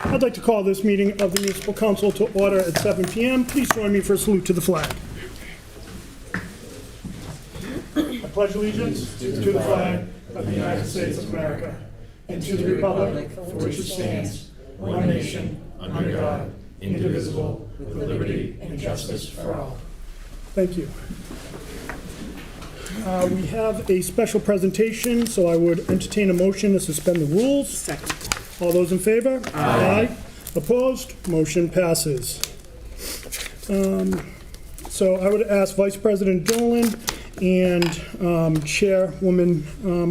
I'd like to call this meeting of the Municipal Council to order at 7 p.m. Please join me for a salute to the flag. I pledge allegiance to the flag of the United States of America and to the republic for which it stands, one nation, under God, indivisible, with liberty and justice for all. Thank you. We have a special presentation, so I would entertain a motion to suspend the rules. Second. All those in favor? Aye. Opposed? Motion passes. So I would ask Vice President Dolan and Chairwoman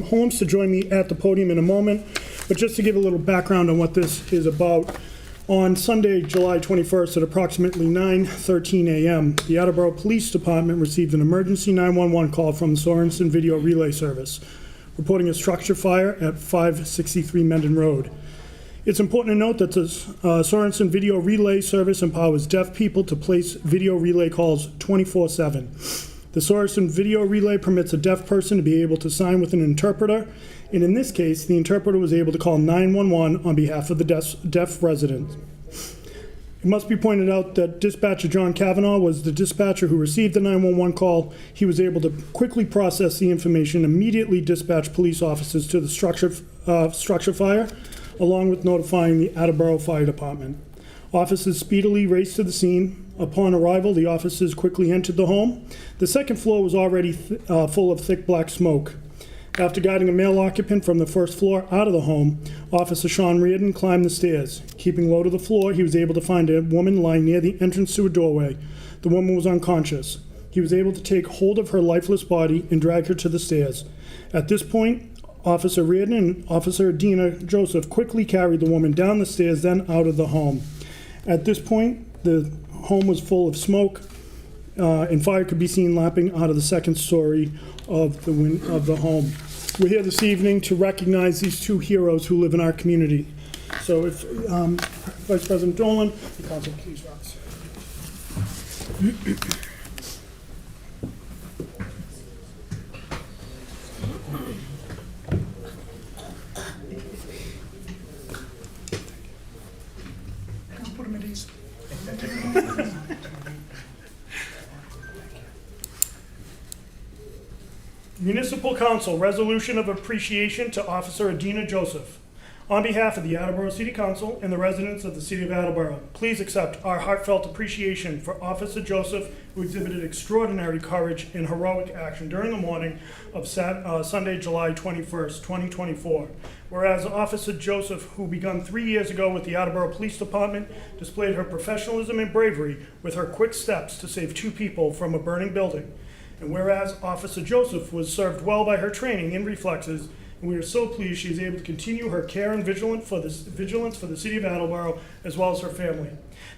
Holmes to join me at the podium in a moment. But just to give a little background on what this is about, on Sunday, July 21st at approximately 9:13 a.m., the Attleboro Police Department received an emergency 911 call from the Sorensen Video Relay Service, reporting a structure fire at 563 Mendon Road. It's important to note that the Sorensen Video Relay Service empowers deaf people to place video relay calls 24/7. The Sorensen Video Relay permits a deaf person to be able to sign with an interpreter, and in this case, the interpreter was able to call 911 on behalf of the deaf resident. It must be pointed out that dispatcher John Cavanaugh was the dispatcher who received the 911 call. He was able to quickly process the information, immediately dispatch police officers to the structure fire, along with notifying the Attleboro Fire Department. Officers speedily raced to the scene. Upon arrival, the officers quickly entered the home. The second floor was already full of thick black smoke. After guiding a male occupant from the first floor out of the home, Officer Sean Reardon climbed the stairs. Keeping low to the floor, he was able to find a woman lying near the entrance to a doorway. The woman was unconscious. He was able to take hold of her lifeless body and drag her to the stairs. At this point, Officer Reardon and Officer Adina Joseph quickly carried the woman down the stairs, then out of the home. At this point, the home was full of smoke, and fire could be seen lapping out of the second story of the home. We're here this evening to recognize these two heroes who live in our community. So if Vice President Dolan, the council please rise. Put them at ease. Municipal Council Resolution of Appreciation to Officer Adina Joseph. On behalf of the Attleboro City Council and the residents of the City of Attleboro, please accept our heartfelt appreciation for Officer Joseph, who exhibited extraordinary courage and heroic action during the morning of Sunday, July 21st, 2024. Whereas Officer Joseph, who began 3 years ago with the Attleboro Police Department, displayed her professionalism and bravery with her quick steps to save 2 people from a burning building. And whereas Officer Joseph was served well by her training in reflexes, and we are so pleased she is able to continue her care and vigilance for the City of Attleboro as well as her family.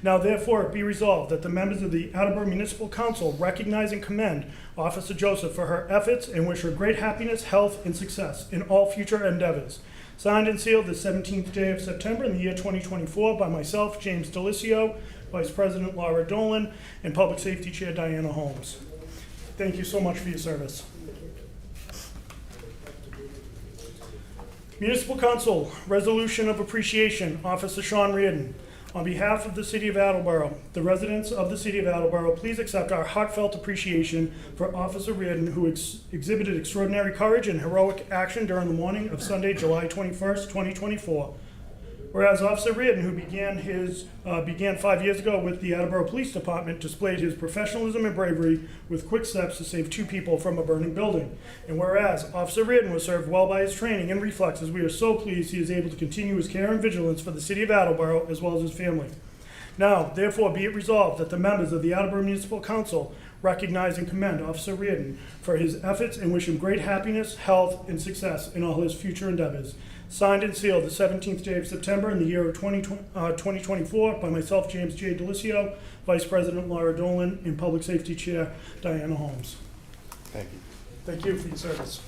Now therefore be resolved that the members of the Attleboro Municipal Council recognize and commend Officer Joseph for her efforts and wish her great happiness, health, and success in all future endeavors. Signed and sealed the 17th day of September in the year 2024 by myself, James Delisio, Vice President Laura Dolan, and Public Safety Chair Diana Holmes. Thank you so much for your service. Municipal Council Resolution of Appreciation, Officer Sean Reardon. On behalf of the City of Attleboro, the residents of the City of Attleboro, please accept our heartfelt appreciation for Officer Reardon, who exhibited extraordinary courage and heroic action during the morning of Sunday, July 21st, 2024. Whereas Officer Reardon, who began 5 years ago with the Attleboro Police Department, displayed his professionalism and bravery with quick steps to save 2 people from a burning building. And whereas Officer Reardon was served well by his training and reflexes, we are so pleased he is able to continue his care and vigilance for the City of Attleboro as well as his family. Now, therefore, be it resolved that the members of the Attleboro Municipal Council recognize and commend Officer Reardon for his efforts and wish him great happiness, health, and success in all his future endeavors. Signed and sealed the 17th day of September in the year of 2024 by myself, James J. Delisio, Vice President Laura Dolan, and Public Safety Chair Diana Holmes. Thank you. Thank you for your service.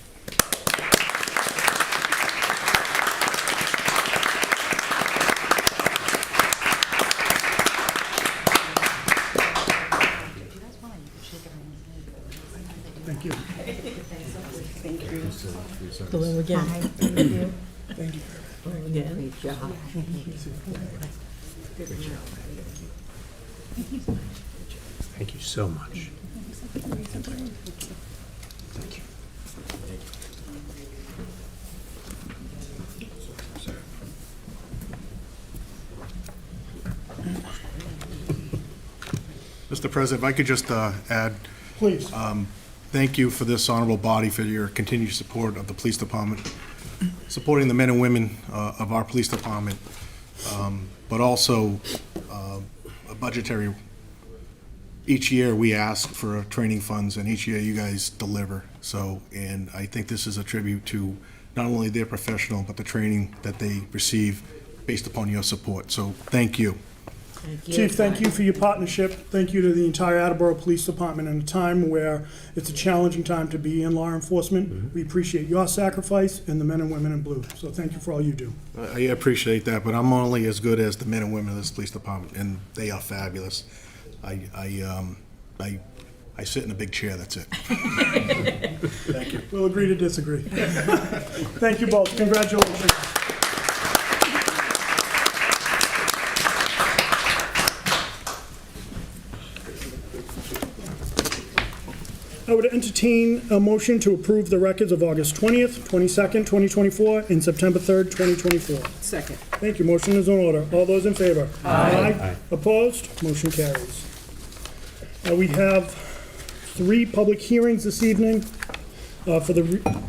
Thank you. Thank you. Hello again. Thank you. Thank you. Again. Great job. Thank you so much. Thank you. Mr. President, if I could just add, Please. thank you for this honorable body for your continued support of the police department, supporting the men and women of our police department, but also a budgetary. Each year we ask for training funds, and each year you guys deliver. So, and I think this is a tribute to not only their professional, but the training that they receive based upon your support. So, thank you. Chief, thank you for your partnership. Thank you to the entire Attleboro Police Department in a time where it's a challenging time to be in law enforcement. We appreciate your sacrifice and the men and women in blue. So thank you for all you do. I appreciate that, but I'm only as good as the men and women of this police department, and they are fabulous. I sit in a big chair, that's it. Thank you. We'll agree to disagree. Thank you both. Congratulations. I would entertain a motion to approve the records of August 20th, 22nd, 2024, and September 3rd, 2024. Second. Thank you. Motion is in order. All those in favor? Aye. Aye. Opposed? Motion carries. We have 3 public hearings this evening. For the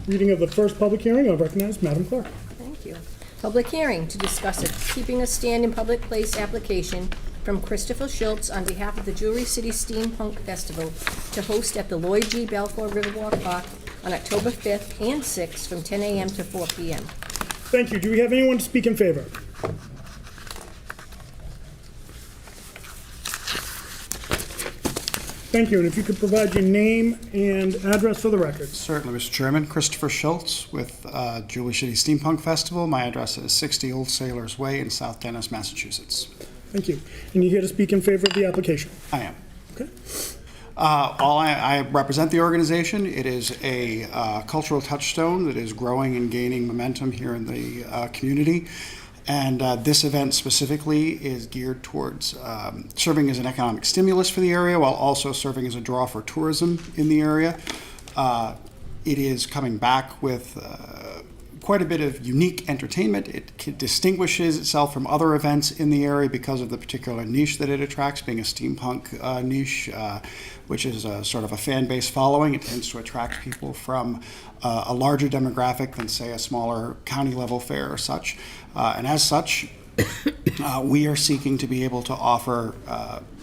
reading of the first public hearing, I'll recognize Madam Clerk. Thank you. Public hearing to discuss a keeping a stand in public place application from Christopher Schultz on behalf of the Jewelry City Steampunk Festival to host at the Lloyd G. Balfour Riverwalk Park on October 5th and 6th from 10 a.m. to 4 p.m. Thank you. Do we have anyone to speak in favor? Thank you. And if you could provide your name and address for the record. Certainly, Mr. Chairman. Christopher Schultz with Jewelry City Steampunk Festival. My address is 60 Old Sailors Way in South Dennis, Massachusetts. Thank you. And you're here to speak in favor of the application? I am. Okay. I represent the organization. It is a cultural touchstone that is growing and gaining momentum here in the community. And this event specifically is geared towards serving as an economic stimulus for the area while also serving as a draw for tourism in the area. It is coming back with quite a bit of unique entertainment. It distinguishes itself from other events in the area because of the particular niche that it attracts, being a steampunk niche, which is a sort of a fan-based following. It tends to attract people from a larger demographic than, say, a smaller county-level fair or such. And as such, we are seeking to be able to offer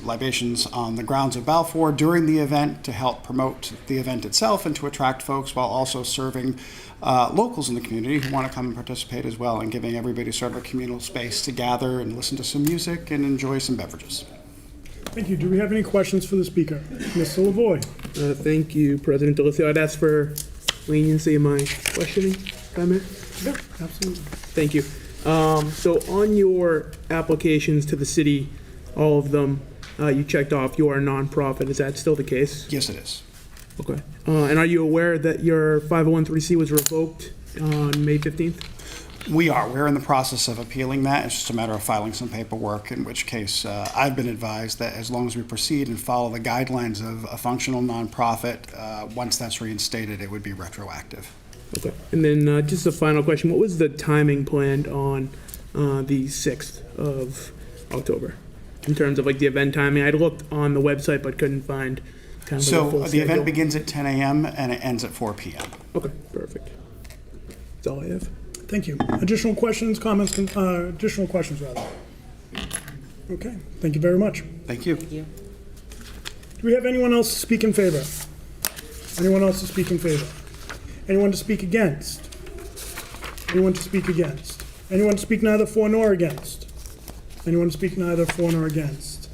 libations on the grounds of Balfour during the event to help promote the event itself and to attract folks while also serving locals in the community who want to come and participate as well, and giving everybody sort of a communal space to gather and listen to some music and enjoy some beverages. Thank you. Do we have any questions for the speaker? Mr. Lavoy. Thank you, President Delafield. I'd ask for leniency in my questioning, if I may. Yeah, absolutely. Thank you. So on your applications to the city, all of them, you checked off you are a nonprofit. Is that still the case? Yes, it is. Okay. And are you aware that your 501(c) was revoked on May 15th? We are. We're in the process of appealing that. It's just a matter of filing some paperwork, in which case I've been advised that as long as we proceed and follow the guidelines of a functional nonprofit, once that's reinstated, it would be retroactive. Okay. And then just a final question. What was the timing planned on the 6th of October in terms of like the event timing? I looked on the website but couldn't find kind of So like a full the schedule. event begins at 10 a.m. and it ends at 4 p.m. Okay, perfect. That's all I have. Thank you. Additional questions, comments, additional questions, rather? Okay, thank you very much. Thank you. Do we have anyone else to speak in favor? Anyone else to speak in favor? Anyone to speak against? Anyone to speak against? Anyone to speak neither for nor against? Anyone to speak neither for nor against?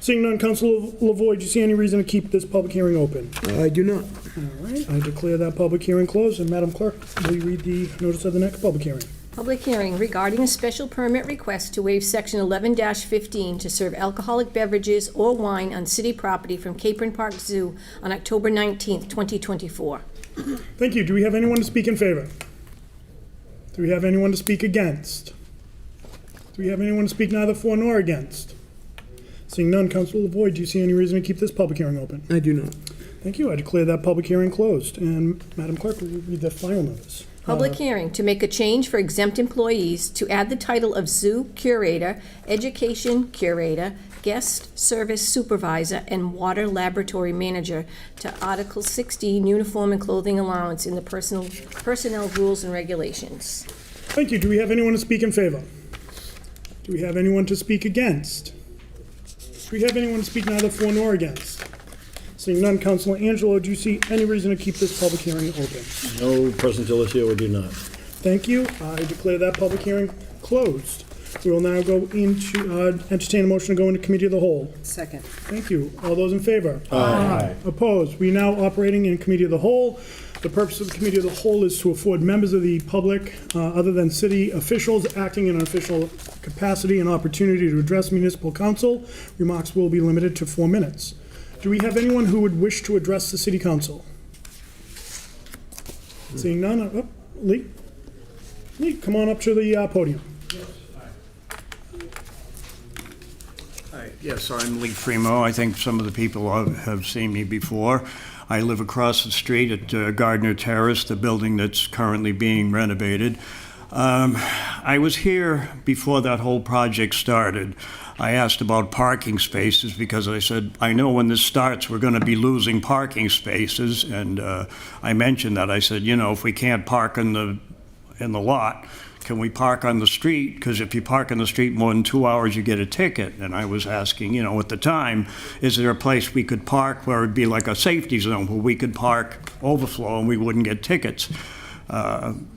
Seeing none, Councilor Lavoy, do you see any reason to keep this public hearing open? I do not. All right, I declare that public hearing closed, and Madam Clerk, will you read the notice of the next public hearing? Public hearing regarding a special permit request to waive Section 11-15 to serve alcoholic beverages or wine on city property from Capron Park Zoo on October 19th, 2024. Thank you. Do we have anyone to speak in favor? Do Do we have anyone to speak against? Do we have anyone to speak neither for nor against? Seeing none, Councilor LaVoy, do you see any reason to keep this public hearing open? I do not. Thank you. I declare that public hearing closed. And Madam Clerk, will you read the final notice? Public hearing to make a change for exempt employees to add the title of zoo curator, education curator, guest service supervisor, and water laboratory manager to Article 16, uniform and clothing allowance in the personnel rules and regulations. Thank you. Do we have anyone to speak in favor? Do we have anyone to speak against? Do we have anyone to speak neither for nor against? Seeing none, Councilor Angelo, do you see any reason to keep this public hearing open? No, President Delafield, we do not. Thank you. I declare that public hearing closed. We will now go into, entertain a motion to go into committee of the whole. Second. Thank you. All those in favor? Aye. Opposed? We now operating in committee of the whole. The purpose of the committee of the whole is to afford members of the public, other than city officials acting in an official capacity, an opportunity to address municipal council. Remarks will be limited to 4 minutes. Do we have anyone who would wish to address the city council? Seeing none, Lee? Lee, come on up to the podium. Hi, yes, I'm Lee Fremo. I think some of the people have seen me before. I live across the street at Gardner Terrace, the building that's currently being renovated. I was here before that whole project started. I asked about parking spaces because I said, I know when this starts, we're going to be losing parking spaces. And I mentioned that. I said, you know, if we can't park in the lot, can we park on the street? Because if you park on the street more than 2 hours, you get a ticket. And I was asking, you know, at the time, is there a place we could park where it'd be like a safety zone where we could park overflow and we wouldn't get tickets?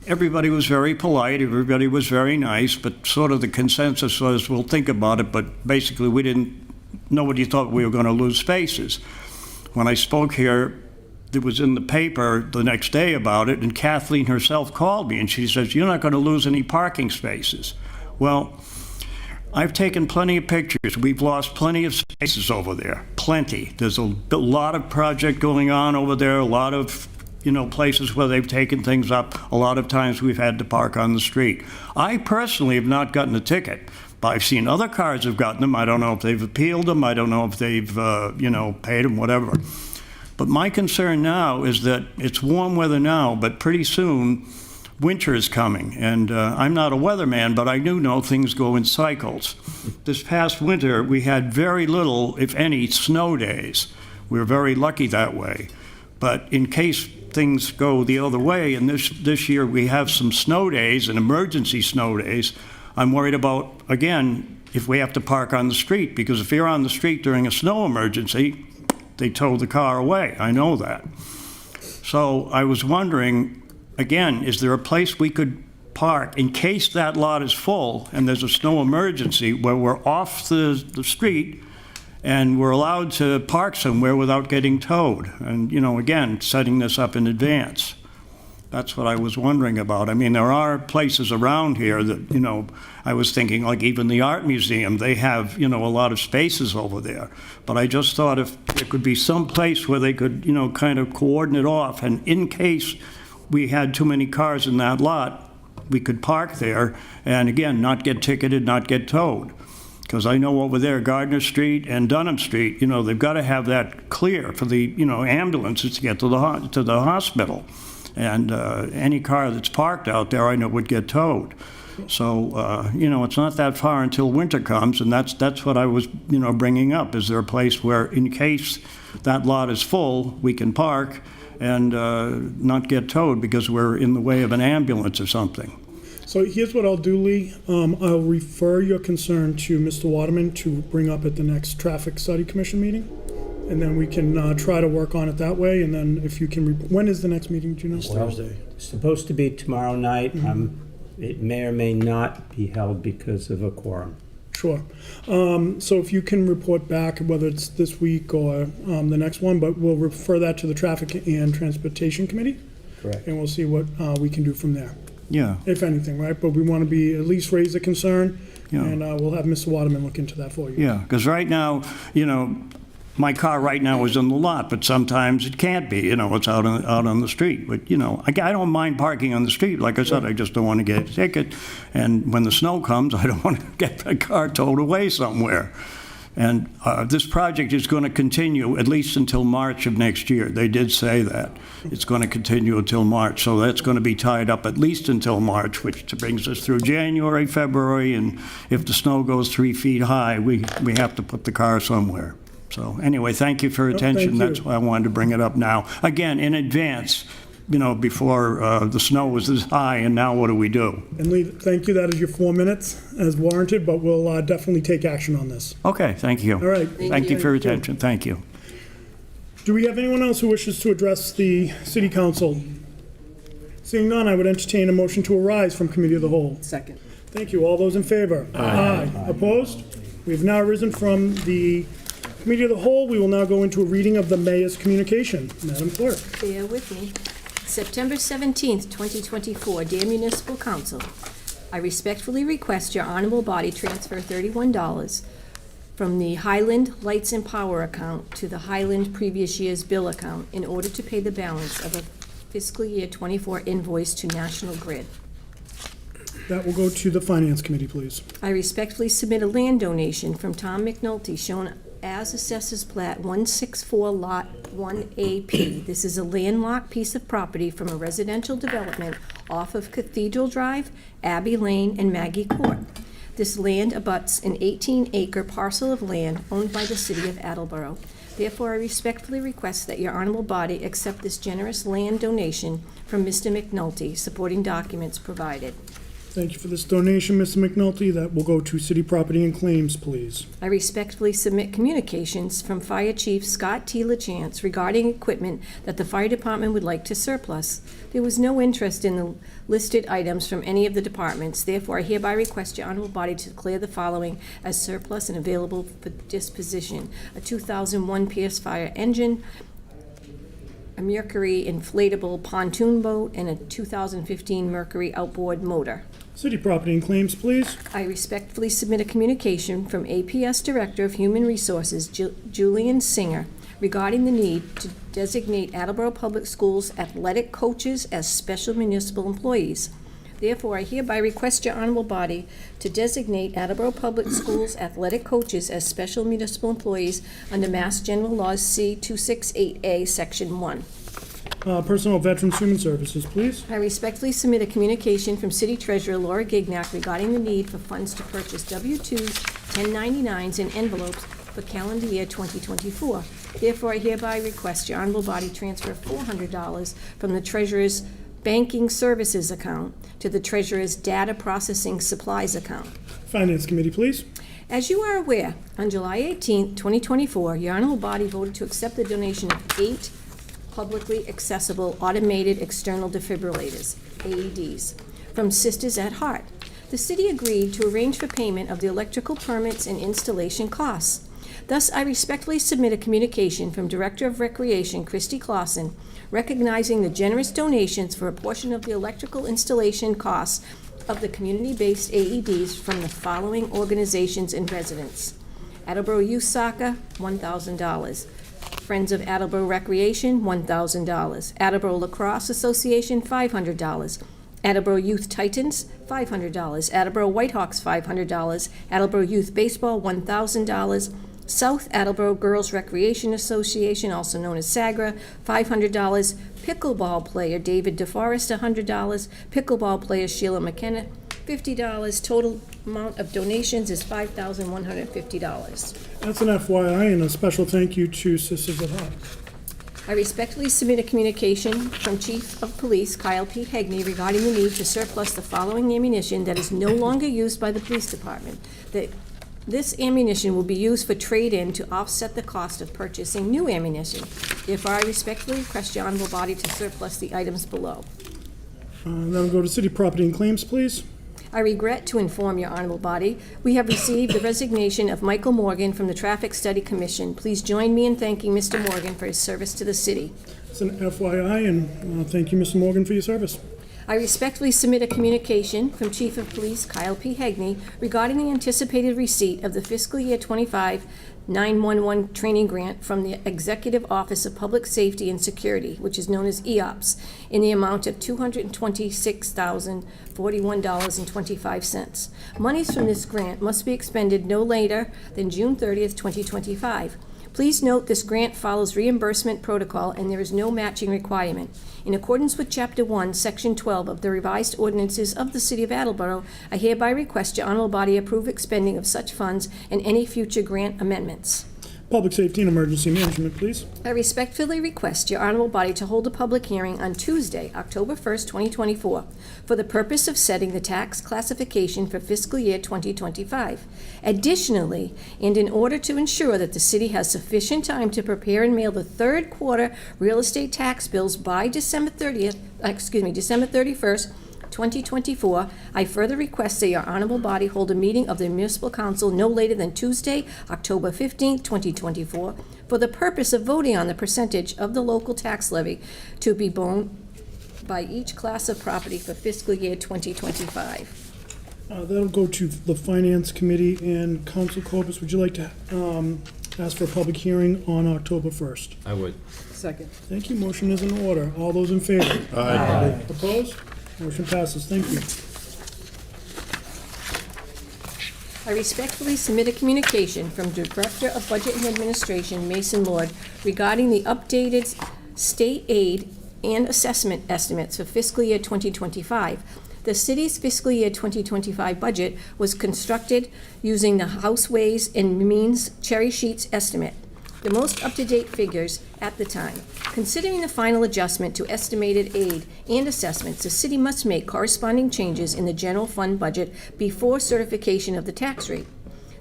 Everybody was very polite, everybody was very nice, but sort of the consensus was, we'll think about it, but basically nobody thought we were going to lose spaces. When I spoke here, it was in the paper the next day about it, and Kathleen herself called me, and she says, you're not going to lose any parking spaces. Well, I've taken plenty of pictures. We've lost plenty of spaces over there, plenty. There's a lot of project going on over there, a lot of places where they've taken things up. A lot of times we've had to park on the street. I personally have not gotten a ticket, but I've seen other cars have gotten them. I don't know if they've appealed them. I don't know if they've, paid them, whatever. But my concern now is that it's warm weather now, but pretty soon winter is coming. And I'm not a weatherman, but I do know things go in cycles. This past winter, we had very little, if any, snow days. We were very lucky that way. But in case things go the other way, and this year we have some snow days and emergency snow days, I'm worried about, again, if we have to park on the street, because if you're on the street during a snow emergency, they tow the car away. I know that. So I was wondering, again, is there a place we could park in case that lot is full and there's a snow emergency where we're off the street and we're allowed to park somewhere without getting towed? And, again, setting this up in advance. That's what I was wondering about. I mean, there are places around here that, I was thinking, like even the Art Museum, they have, a lot of spaces over there. But I just thought if there could be some place where they could, kind of coordinate off, and in case we had too many cars in that lot, we could park there and, again, not get ticketed, not get towed. Because I know over there, Gardner Street and Dunham Street, they've got to have that clear for the, ambulances to get to the hospital. And any car that's parked out there, I know would get towed. So, it's not that far until winter comes, and that's what I was, bringing up. Is there a place where, in case that lot is full, we can park and not get towed because we're in the way of an ambulance or something? So here's what I'll do, Lee. I'll refer your concern to Mr. Waterman to bring up at the next Traffic Study Commission meeting. And then we can try to work on it that way. And then if you can, when is the next meeting, do you know? Thursday. It's supposed to be tomorrow night. It may or may not be held because of a quorum. Sure. So if you can report back, whether it's this week or the next one, but we'll refer that to the Traffic and Transportation Committee. Correct. And we'll see what we can do from there. Yeah. If anything, right? But we want to be, at least raise a concern. Yeah. And we'll have Mr. Waterman look into that for you. Yeah, because right now, my car right now is in the lot, but sometimes it can't be, it's out on the street. But, I don't mind parking on the street. Like I said, I just don't want to get a ticket. And when the snow comes, I don't want to get my car towed away somewhere. And this project is going to continue at least until March of next year. They did say that. It's going to continue until March. So that's going to be tied up at least until March, which brings us through January, February, and if the snow goes 3 feet high, we have to put the car somewhere. So anyway, thank you for your attention. thank you. That's why I wanted to bring it up now. Again, in advance, before the snow was this high, and now what do we do? And Lee, thank you. That is your 4 minutes as warranted, but we'll definitely take action on this. Okay, thank you. All right. Thank you for your attention. Thank you. Do we have anyone else who wishes to address the city council? Seeing none, I would entertain a motion to arise from committee of the whole. Second. Thank you. All those in favor? Aye. Opposed? We have now arisen from the committee of the whole. We will now go into a reading of the mayor's communication. Madam Clerk. Bear with me. September 17th, 2024, dear Municipal Council, I respectfully request your honorable body transfer $31 from the Highland Lights and Power account to the Highland previous year's bill account in order to pay the balance of a fiscal year 24 invoice to National Grid. That will go to the Finance Committee, please. I respectfully submit a land donation from Tom McNulty shown as Assessors Plat 164 Lot 1AP. This is a landlocked piece of property from a residential development off of Cathedral Drive, Abbey Lane, and Maggie Court. This land abuts an 18-acre parcel of land owned by the city of Attleboro. Therefore, I respectfully request that your honorable body accept this generous land donation from Mr. McNulty, supporting documents provided. Thank you for this donation, Mr. McNulty. That will go to City Property and Claims, please. I respectfully submit communications from Fire Chief Scott T. LaChance regarding equipment that the fire department would like to surplus. There was no interest in the listed items from any of the departments. Therefore, I hereby request your honorable body to declare the following as surplus and available for disposition: a 2001 Pierce Fire engine, a Mercury inflatable pontoon boat, and a 2015 Mercury outboard motor. City Property and Claims, please. I respectfully submit a communication from APS Director of Human Resources, Julian Singer, regarding the need to designate Attleboro Public Schools athletic coaches as special municipal employees. Therefore, I hereby request your honorable body to designate Attleboro Public Schools athletic coaches as special municipal employees under Mass General Laws C-268A, Section 1. Personal Veterans Human Services, please. I respectfully submit a communication from City Treasurer Laura Gignac regarding the need for funds to purchase W-2s, 1099s, and envelopes for calendar year 2024. Therefore, I hereby request your honorable body transfer $400 from the Treasurer's Banking Services account to the Treasurer's Data Processing Supplies account. Finance Committee, please. As you are aware, on July 18, 2024, your honorable body voted to accept the donation of 8 publicly accessible automated external defibrillators, AEDs, from Sisters at Heart. The city agreed to arrange for payment of the electrical permits and installation costs. Thus, I respectfully submit a communication from Director of Recreation, Christy Clausen, recognizing the generous donations for a portion of the electrical installation costs of the community-based AEDs from the following organizations and residents: Attleboro Youth Soccer, $1,000. Friends of Attleboro Recreation, $1,000. Attleboro Lacrosse Association, $500. Attleboro Youth Titans, $500. Attleboro Whitehawks, $500. Attleboro Youth Baseball, $1,000. South Attleboro Girls Recreation Association, also known as SAGRA, $500. Pickleball player David DeForest, $100. Pickleball player Sheila McKenna, $50. Total amount of donations is $5,150. That's an FYI, and a special thank you to Sisters at Heart. I respectfully submit a communication from Chief of Police Kyle P. Hegney regarding the need to surplus the following ammunition that is no longer used by the police department. This ammunition will be used for trade-in to offset the cost of purchasing new ammunition. Therefore, I respectfully request your honorable body to surplus the items below. Then we'll go to City Property and Claims, please. I regret to inform your honorable body, we have received the resignation of Michael Morgan from the Traffic Study Commission. Please join me in thanking Mr. Morgan for his service to the city. It's an FYI, and thank you, Mr. Morgan, for your service. I respectfully submit a communication from Chief of Police Kyle P. Hegney regarding the anticipated receipt of the fiscal year 25 911 training grant from the Executive Office of Public Safety and Security, which is known as EOPS, in the amount of $226,041.25. Monies from this grant must be expended no later than June 30th, 2025. Please note this grant follows reimbursement protocol and there is no matching requirement. In accordance with Chapter 1, Section 12 of the revised ordinances of the City of Attleboro, I hereby request your honorable body approve expending of such funds and any future grant amendments. Public Safety and Emergency Management, please. I respectfully request your honorable body to hold a public hearing on Tuesday, October 1st, 2024, for the purpose of setting the tax classification for fiscal year 2025. Additionally, and in order to ensure that the city has sufficient time to prepare and mail the third quarter real estate tax bills by December 31st, 2024, I further request that your honorable body hold a meeting of the municipal council no later than Tuesday, October 15th, 2024, for the purpose of voting on the percentage of the local tax levy to be borne by each class of property for fiscal year 2025. That'll go to the Finance Committee, and Council Copus, would you like to ask for a public hearing on October 1st? I would. Second. Thank you. Motion is in order. All those in favor? Aye. Opposed? Motion passes. Thank you. I respectfully submit a communication from Director of Budget and Administration, Mason Lord, regarding the updated state aid and assessment estimates for fiscal year 2025. The city's fiscal year 2025 budget was constructed using the House Ways and Means Cherry Sheets estimate, the most up-to-date figures at the time. Considering the final adjustment to estimated aid and assessments, the city must make corresponding changes in the general fund budget before certification of the tax rate.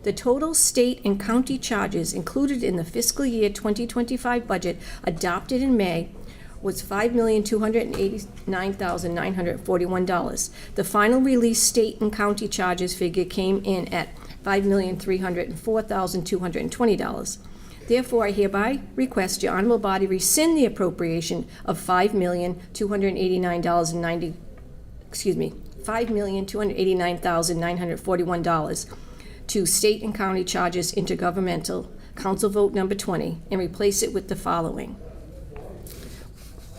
The total state and county charges included in the fiscal year 2025 budget adopted in May was $5,289,941. The final released state and county charges figure came in at $5,304,220. Therefore, I hereby request your honorable body rescind the appropriation of $5,289,941 to state and county charges intergovernmental, Council Vote Number 20, and replace it with the following.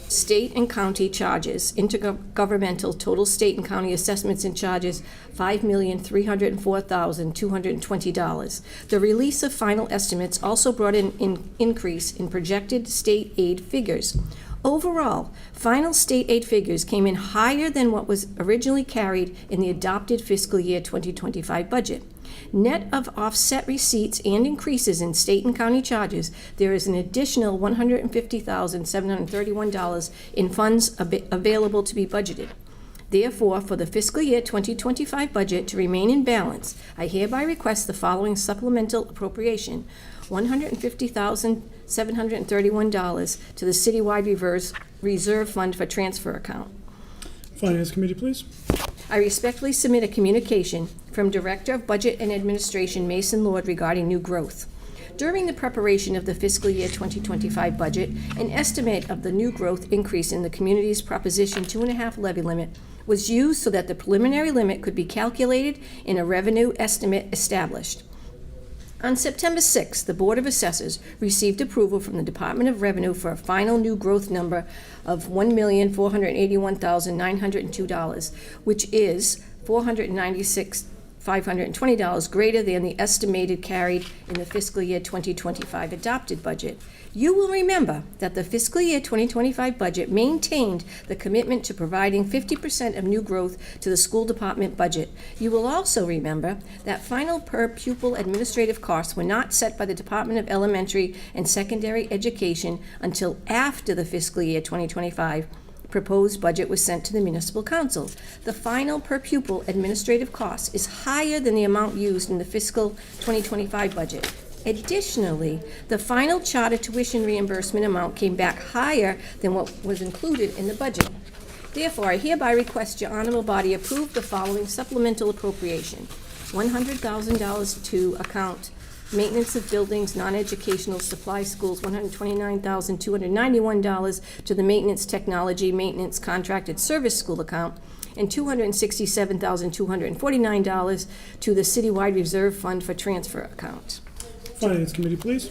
State and county charges, intergovernmental total state and county assessments and charges, $5,304,220. The release of final estimates also brought in an increase in projected state aid figures. Overall, final state aid figures came in higher than what was originally carried in the adopted fiscal year 2025 budget. Net of offset receipts and increases in state and county charges, there is an additional $150,731 in funds available to be budgeted. Therefore, for the fiscal year 2025 budget to remain in balance, I hereby request the following supplemental appropriation: $150,731 to the citywide reserve fund for transfer account. Finance Committee, please. I respectfully submit a communication from Director of Budget and Administration Mason Lord regarding new growth. During the preparation of the fiscal year 2025 budget, an estimate of the new growth increase in the community's Proposition 2.5 levy limit was used so that the preliminary limit could be calculated and a revenue estimate established. On September 6th, the Board of Assessors received approval from the Department of Revenue for a final new growth number of $1,481,902, which is $496,520 greater than the estimated carried in the fiscal year 2025 adopted budget. You will remember that the fiscal year 2025 budget maintained the commitment to providing 50% of new growth to the school department budget. You will also remember that final per pupil administrative costs were not set by the Department of Elementary and Secondary Education until after the fiscal year 2025 proposed budget was sent to the municipal council. The final per pupil administrative cost is higher than the amount used in the fiscal 2025 budget. Additionally, the final charter tuition reimbursement amount came back higher than what was included in the budget. Therefore, I hereby request your honorable body approve the following supplemental appropriation: $100,000 to account Maintenance of buildings, non-educational supply schools, $129,291 to the maintenance technology, maintenance contracted service school account, and $267,249 to the citywide reserve fund for transfer account. Finance Committee, please.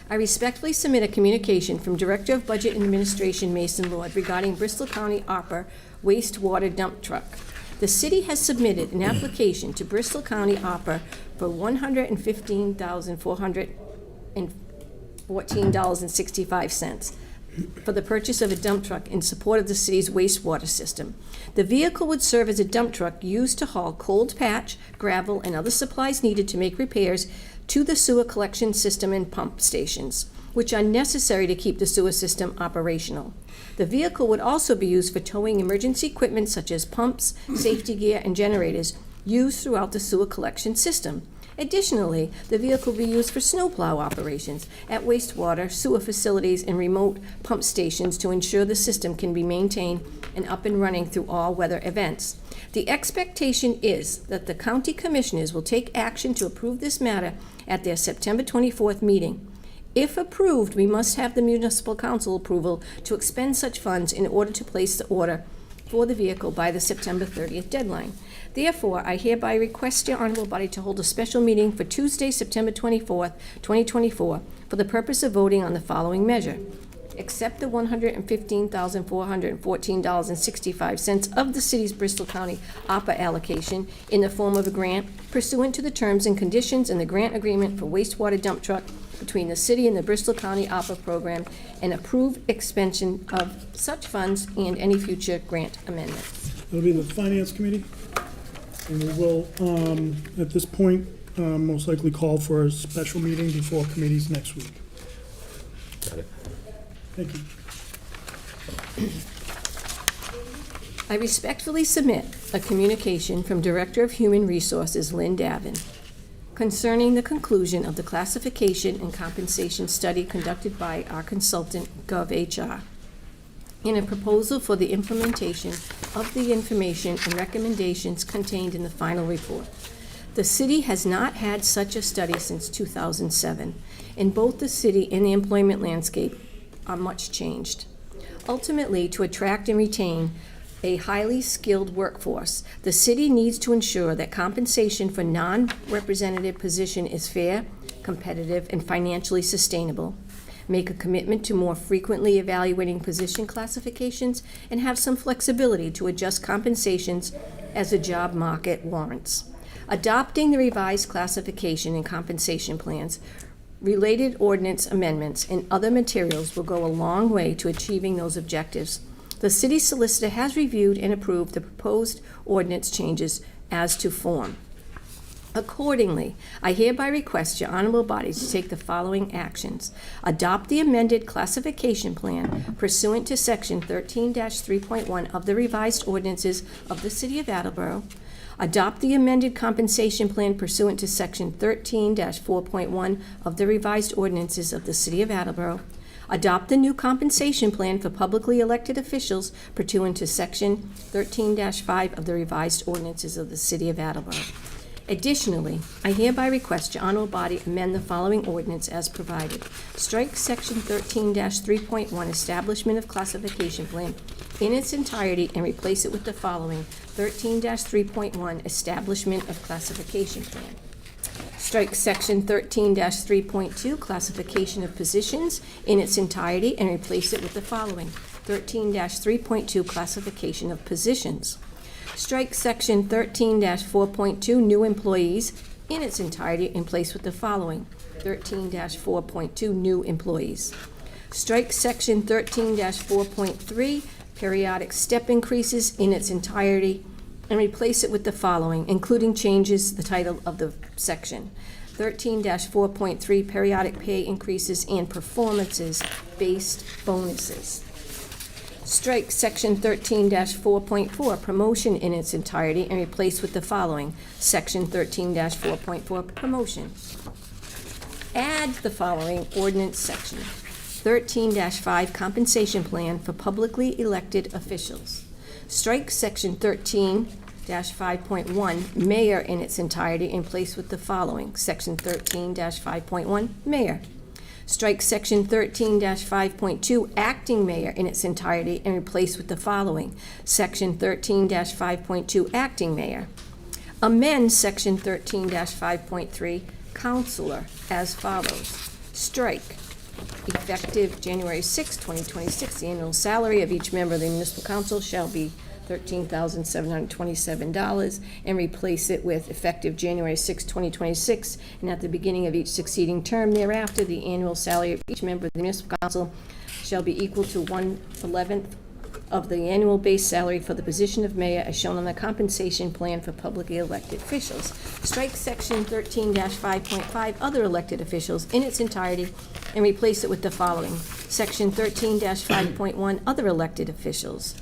I respectfully submit a communication from Director of Budget and Administration Mason Lord regarding Bristol County ARPA wastewater dump truck. The city has submitted an application to Bristol County ARPA for $115,414.65 for the purchase of a dump truck in support of the city's wastewater system. The vehicle would serve as a dump truck used to haul cold patch, gravel, and other supplies needed to make repairs to the sewer collection system and pump stations, which are necessary to keep the sewer system operational. The vehicle would also be used for towing emergency equipment such as pumps, safety gear, and generators used throughout the sewer collection system. Additionally, the vehicle will be used for snowplow operations at wastewater, sewer facilities, and remote pump stations to ensure the system can be maintained and up and running through all weather events. The expectation is that the county commissioners will take action to approve this matter at their September 24th meeting. If approved, we must have the municipal council approval to expend such funds in order to place the order for the vehicle by the September 30th deadline. Therefore, I hereby request your honorable body to hold a special meeting for Tuesday, September 24th, 2024, for the purpose of voting on the following measure. Accept the $115,414.65 of the city's Bristol County ARPA allocation in the form of a grant pursuant to the terms and conditions in the grant agreement for wastewater dump truck between the city and the Bristol County ARPA program, and approve expansion of such funds and any future grant amendments. That'll be the Finance Committee. And we will, at this point, most likely call for a special meeting before committees next week. Got it. Thank you. I respectfully submit a communication from Director of Human Resources Lynn Davin concerning the conclusion of the classification and compensation study conducted by our consultant, GovHR, in a proposal for the implementation of the information and recommendations contained in the final report. The city has not had such a study since 2007, and both the city and the employment landscape are much changed. Ultimately, to attract and retain a highly skilled workforce, the city needs to ensure that compensation for non-representative position is fair, competitive, and financially sustainable. Make a commitment to more frequently evaluating position classifications, and have some flexibility to adjust compensations as the job market warrants. Adopting the revised classification and compensation plans, related ordinance amendments, and other materials will go a long way to achieving those objectives. The city solicitor has reviewed and approved the proposed ordinance changes as to form. Accordingly, I hereby request your honorable body to take the following actions. Adopt the amended classification plan pursuant to section 13-3.1 of the revised ordinances of the city of Attleboro. Adopt the amended compensation plan pursuant to section 13-4.1 of the revised ordinances of the city of Attleboro. Adopt the new compensation plan for publicly elected officials pursuant to section 13-5 of the revised ordinances of the city of Attleboro. Additionally, I hereby request your honorable body amend the following ordinance as provided. Strike section 13-3.1 establishment of classification plan in its entirety and replace it with the following 13-3.1 establishment of classification plan. Strike section 13-3.2 classification of positions in its entirety and replace it with the following 13-3.2 classification of positions. Strike section 13-4.2 new employees in its entirety and place with the following 13-4.2 new employees. Strike section 13-4.3 periodic step increases in its entirety and replace it with the following, including changes the title of the section. 13-4.3 periodic pay increases and performances-based bonuses. Strike section 13-4.4 promotion in its entirety and replace with the following, section 13-4.4 promotion. Add the following ordinance section, 13-5 compensation plan for publicly elected officials. Strike section 13 13-5.1, mayor in its entirety, and replace with the following. Section 13-5.1, mayor. Strike section 13-5.2, acting mayor in its entirety, and replace with the following. Section 13-5.2, acting mayor. Amend section 13-5.3, counselor, as follows. Strike, effective January 6, 2026, the annual salary of each member of the municipal council shall be $13,727, and replace it with effective January 6, 2026, and at the beginning of each succeeding term thereafter, the annual salary of each member of the municipal council shall be equal to 1/11 of the annual base salary for the position of mayor as shown on the compensation plan for publicly elected officials. Strike section 13-5.5, other elected officials in its entirety, and replace it with the following. Section 13-5.1, other elected officials.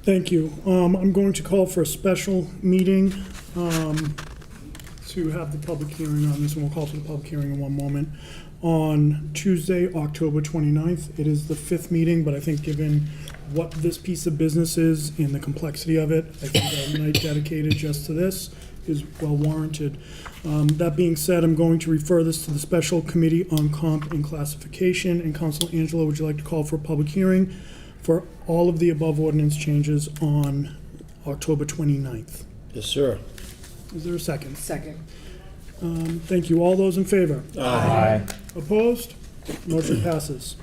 Thank you. I'm going to call for a special meeting to have the public hearing on this, and we'll call for the public hearing in one moment. On Tuesday, October 29th, it is the 5th meeting, but I think given what this piece of business is and the complexity of it, I think a night dedicated just to this is well warranted. That being said, I'm going to refer this to the Special Committee on Comp and Classification, and Council Angela, would you like to call for a public hearing for all of the above ordinance changes on October 29th? Yes, sir. Is there a second? Second. Thank you. All those in favor? Aye. Opposed? Motion passes.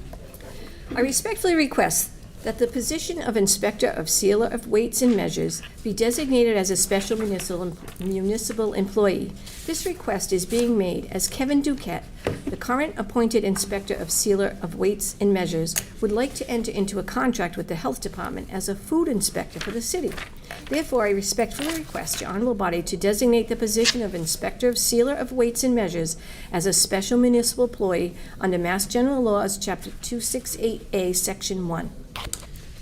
I respectfully request that the position of Inspector of Sealer of Weights and Measures be designated as a special municipal employee. This request is being made as Kevin Duquette, the current appointed Inspector of Sealer of Weights and Measures, would like to enter into a contract with the Health Department as a food inspector for the city. Therefore, I respectfully request your honorable body to designate the position of Inspector of Sealer of Weights and Measures as a special municipal employee under Mass General Laws, Chapter 268A, Section 1.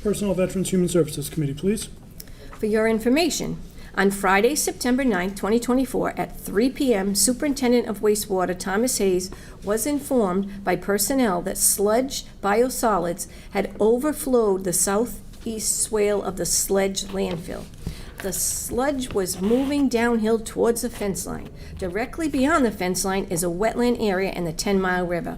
Personnel, Veterans, Human Services Committee, please. For your information, on Friday, September 9th, 2024, at 3 p.m., Superintendent of Wastewater Thomas Hayes was informed by personnel that sludge biosolids had overflowed the southeast swale of the Sledge landfill. The sludge was moving downhill towards the fence line. Directly beyond the fence line is a wetland area and the 10-Mile River.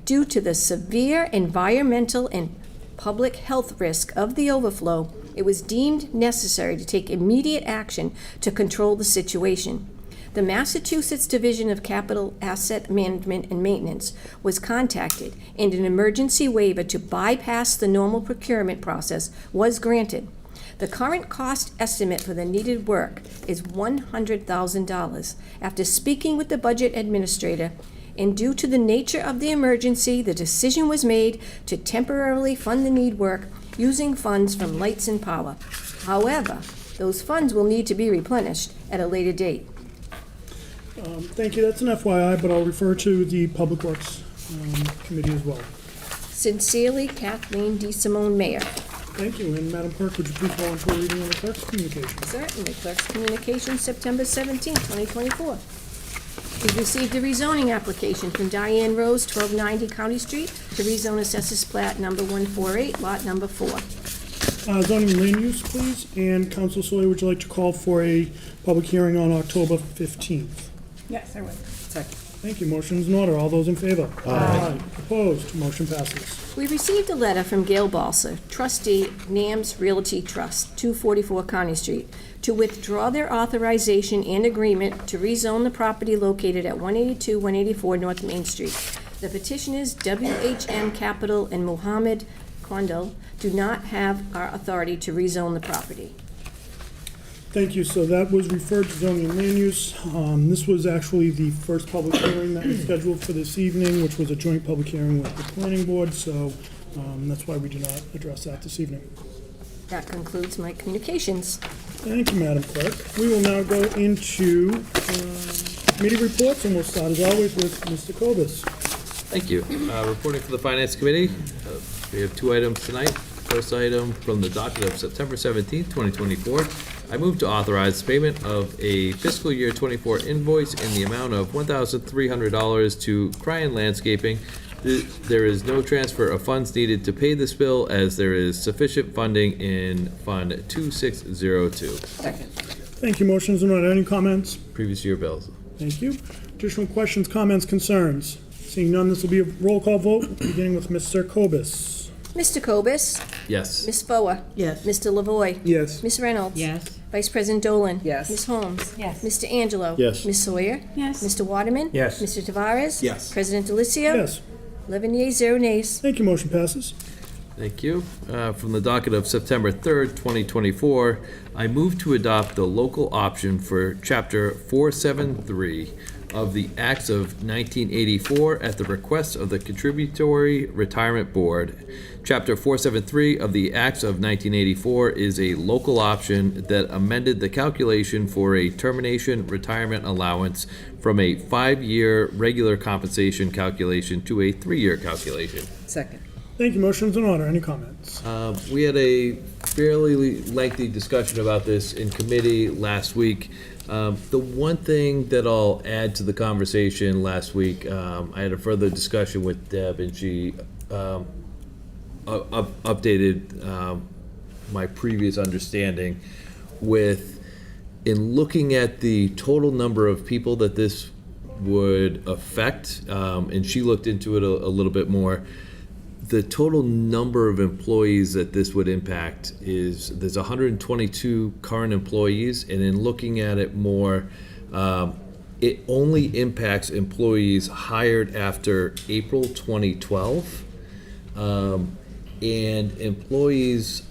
Due to the severe environmental and public health risk of the overflow, it was deemed necessary to take immediate action to control the situation. The Massachusetts Division of Capital Asset Management and Maintenance was contacted, and an emergency waiver to bypass the normal procurement process was granted. The current cost estimate for the needed work is $100,000. After speaking with the budget administrator, and due to the nature of the emergency, the decision was made to temporarily fund the need work using funds from Lights and Power. However, those funds will need to be replenished at a later date. Thank you. That's an FYI, but I'll refer to the Public Works Committee as well. Sincerely, Kathleen D. Simone, Mayor. Thank you. And Madam Clerk, would you please go on to a reading of the clerk's communication? Certainly. Clerk's Communication, September 17, 2024. We received a rezoning application from Diane Rose, 1290 County Street, to rezone Assessors Plat number 148, lot number 4. Zoning and land use, please. And Council Sawyer, would you like to call for a public hearing on October 15th? Yes, I would. Second. Thank you. Motion is in order. All those in favor? Aye. Opposed? Motion passes. We received a letter from Gail Balser, trustee, NAMS Realty Trust, 244 County Street, to withdraw their authorization and agreement to rezone the property located at 182-184 North Main Street. The petitioners, WHM Capital and Mohammed Kondal, do not have our authority to rezone the property. Thank you. So that was referred to zoning and land use. This was actually the first public hearing that was scheduled for this evening, which was a joint public hearing with the planning board, so that's why we do not address that this evening. That concludes my communications. Thank you, Madam Clerk. We will now go into committee reports, and we'll start as always with Mr. Kobus. Thank you. Reporting for the Finance Committee, we have 2 items tonight. First item from the docket of September 17th, 2024. I move to authorize payment of a fiscal year 24 invoice in the amount of $1,300 to Cryan Landscaping There is no transfer of funds needed to pay this bill as there is sufficient funding in Fund 2602. Second. Thank you. Motion's in order. Any comments? Previous year bills. Thank you. Additional questions, comments, concerns? Seeing none, this will be a roll call vote, beginning with Mr. Cobus. Mr. Cobus? Yes. Ms. Foa? Yes. Mr. Lavoy? Yes. Ms. Reynolds? Yes. Vice President Dolan? Yes. Ms. Holmes? Yes. Mr. Angelo? Yes. Ms. Sawyer? Yes. Mr. Waterman? Yes. Mr. Tavares? Yes. President Delicio? Yes. 11 yeas, 0 nays. Thank you. Motion passes. Thank you. From the docket of September 3rd, 2024, I move to adopt the local option for Chapter 473 of the Acts of 1984 at the request of the Contributory Retirement Board. Chapter 473 of the Acts of 1984 is a local option that amended the calculation for a termination retirement allowance from a 5-year regular compensation calculation to a 3-year calculation. Second. Thank you. Motion's in order. Any comments? We had a fairly lengthy discussion about this in committee last week. The one thing that I'll add to the conversation last week, I had a further discussion with Deb, and she updated my previous understanding with, in looking at the total number of people that this would affect, and she looked into it a little bit more. The total number of employees that this would impact is, there's 122 current employees, and in looking at it more, it only impacts employees hired after April 2012. And employees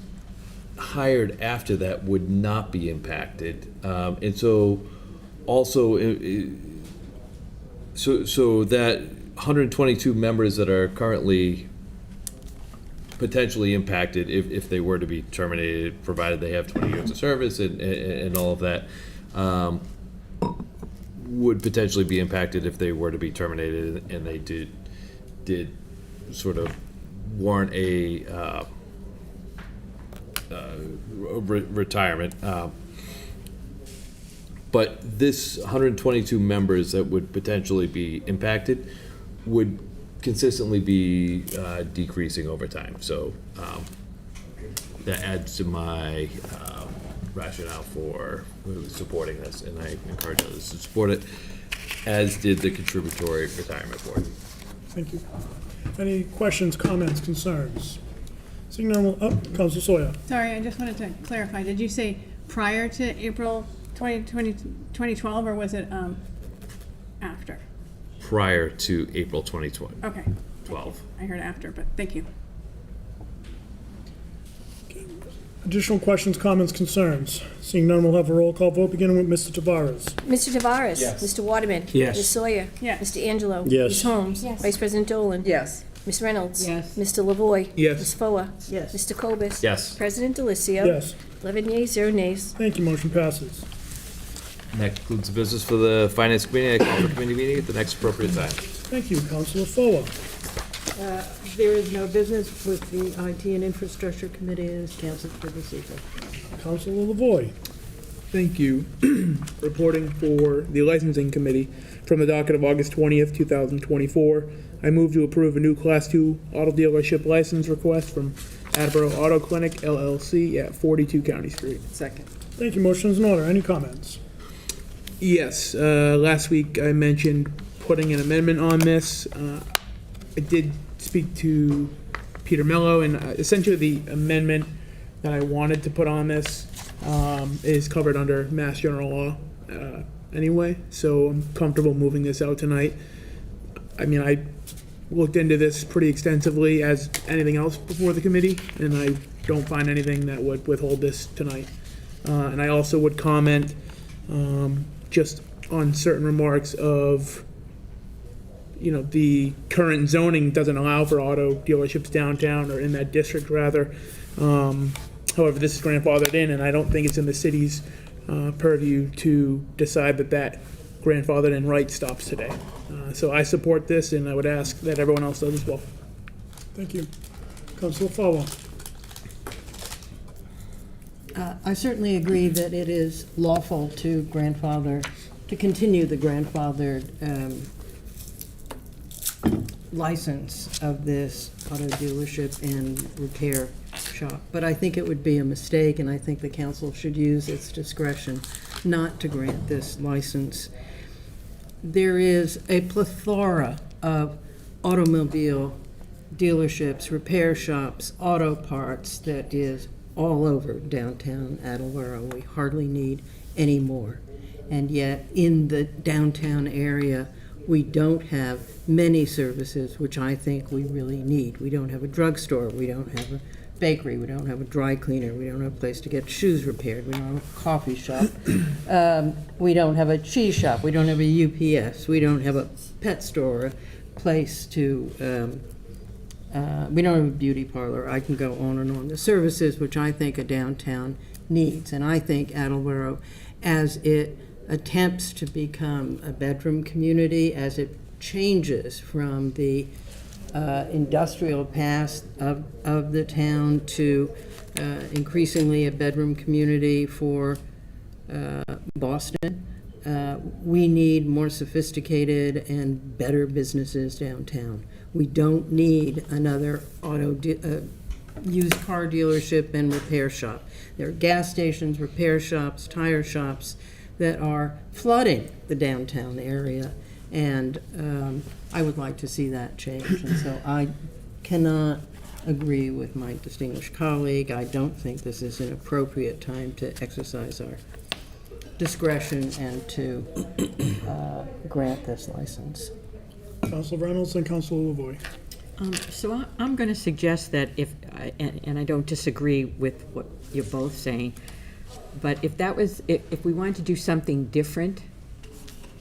hired after that would not be impacted. And so also, so that 122 members that are currently potentially impacted if they were to be terminated, provided they have 20 years of service and all of that, would potentially be impacted if they were to be terminated and they did sort of warrant a retirement. But this 122 members that would potentially be impacted would consistently be decreasing over time. So that adds to my rationale for supporting this, and I encourage others to support it, as did the Contributory Retirement Board. Thank you. Any questions, comments, concerns? Seeing none, Council Sawyer. Sorry, I just wanted to clarify. Did you say prior to April 2012, or was it after? Prior to April 2012. Okay. I heard after, but thank you. Additional questions, comments, concerns? Seeing none, we'll have a roll call vote, beginning with Mr. Tavares. Mr. Tavares? Yes. Mr. Waterman? Yes. Ms. Sawyer? Yes. Mr. Angelo? Yes. Ms. Holmes? Yes. Vice President Dolan? Yes. Ms. Reynolds? Yes. Mr. Lavoy? Yes. Ms. Foa? Yes. Mr. Cobus? Yes. President Delicio? Yes. 11 yeas, 0 nays. Thank you. Motion passes. And that concludes the business for the Finance Committee. I call for committee meeting at the next appropriate time. Thank you. Councilor Foa. There is no business with the IT and Infrastructure Committee. It is canceled for this evening. Councilor Lavoy. Thank you. Reporting for the Licensing Committee from the docket of August 20th, 2024. I move to approve a new Class 2 auto dealership license request from Attleboro Auto Clinic LLC at 42 County Street. Second. Thank you. Motion is in order. Any comments? Yes, last week I mentioned putting an amendment on this. I did speak to Peter Mello, and essentially the amendment that I wanted to put on this is covered under Mass General Law anyway, so I'm comfortable moving this out tonight. I mean, I looked into this pretty extensively as anything else before the committee, and I don't find anything that would withhold this tonight. And I also would comment just on certain remarks of, you know, the current zoning doesn't allow for auto dealerships downtown, or in that district rather. However, this is grandfathered in, and I don't think it's in the city's purview to decide that grandfathered in right stops today. So I support this, and I would ask that everyone else does as well. Thank you. Councilor Foa. I certainly agree that it is lawful to continue the grandfathered license of this auto dealership and repair shop. But I think it would be a mistake, and I think the council should use its discretion not to grant this license. There is a plethora of automobile dealerships, repair shops, auto parts that is all over downtown Attleboro. We hardly need any more. And yet, in the downtown area, we don't have many services, which I think we really need. We don't have a drugstore, we don't have a bakery, we don't have a dry cleaner, we don't have a place to get shoes repaired, we don't have a coffee shop, we don't have a cheese shop, we don't have a UPS, we don't have a pet store, a place to, we don't have a beauty parlor. I can go on and on. The services which I think a downtown needs, and I think Attleboro, as it attempts to become a bedroom community, as it changes from the industrial past of the town to increasingly a bedroom community for Boston, we need more sophisticated and better businesses downtown. We don't need another used car dealership and repair shop. There are gas stations, repair shops, tire shops that are flooding the downtown area, and I would like to see that change. And so I cannot agree with my distinguished colleague. I don't think this is an appropriate time to exercise our discretion and to grant this license. Council Reynolds and Council Lavoy. So I'm going to suggest that and I don't disagree with what you're both saying, but if we wanted to do something different,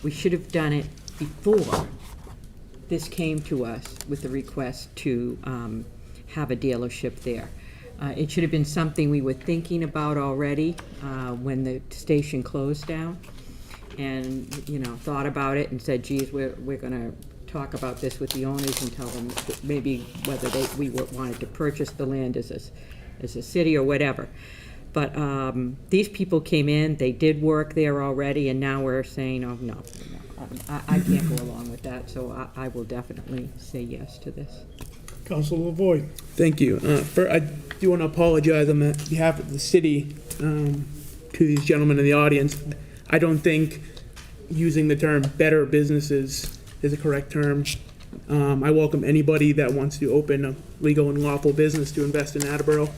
we should have done it before this came to us with the request to have a dealership there. It should have been something we were thinking about already when the station closed down, and thought about it and said, geez, we're going to talk about this with the owners and tell them that maybe whether we wanted to purchase the land as a city or whatever. But these people came in, they did work there already, and now we're saying, oh, no, I can't go along with that, so I will definitely say yes to this. Council Lavoy. Thank you. I do want to apologize on behalf of the city to these gentlemen in the audience. I don't think using the term better businesses is a correct term. I welcome anybody that wants to open a legal and lawful business to invest in Attleboro.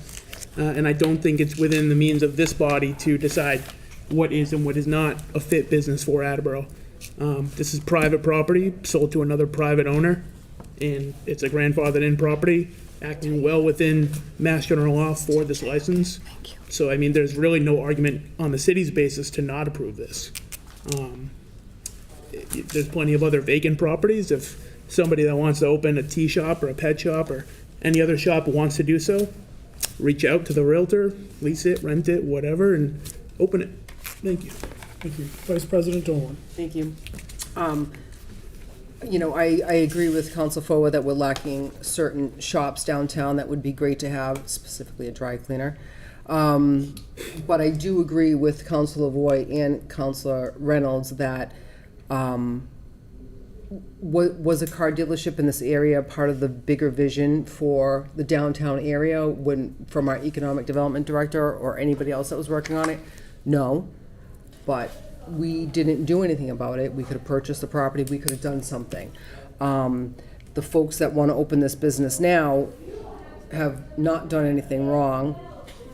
And I don't think it's within the means of this body to decide what is and what is not a fit business for Attleboro. This is private property sold to another private owner, and it's a grandfathered-in property acting well within Mass General Law for this license. So, I mean, there's really no argument on the city's basis to not approve this. There's plenty of other vacant properties. If somebody that wants to open a tea shop or a pet shop or any other shop wants to do so, reach out to the realtor, lease it, rent it, whatever, and open it. Thank you. Thank you. Vice President Dolan. Thank you. I agree with Council Forward that we're lacking certain shops downtown that would be great to have, specifically a dry cleaner. But I do agree with Councilor Lavoy and Councilor Reynolds that was a car dealership in this area part of the bigger vision for the downtown area from our economic development director or anybody else that was working on it? No, but we didn't do anything about it. We could have purchased the property, we could have done something. The folks that want to open this business now have not done anything wrong.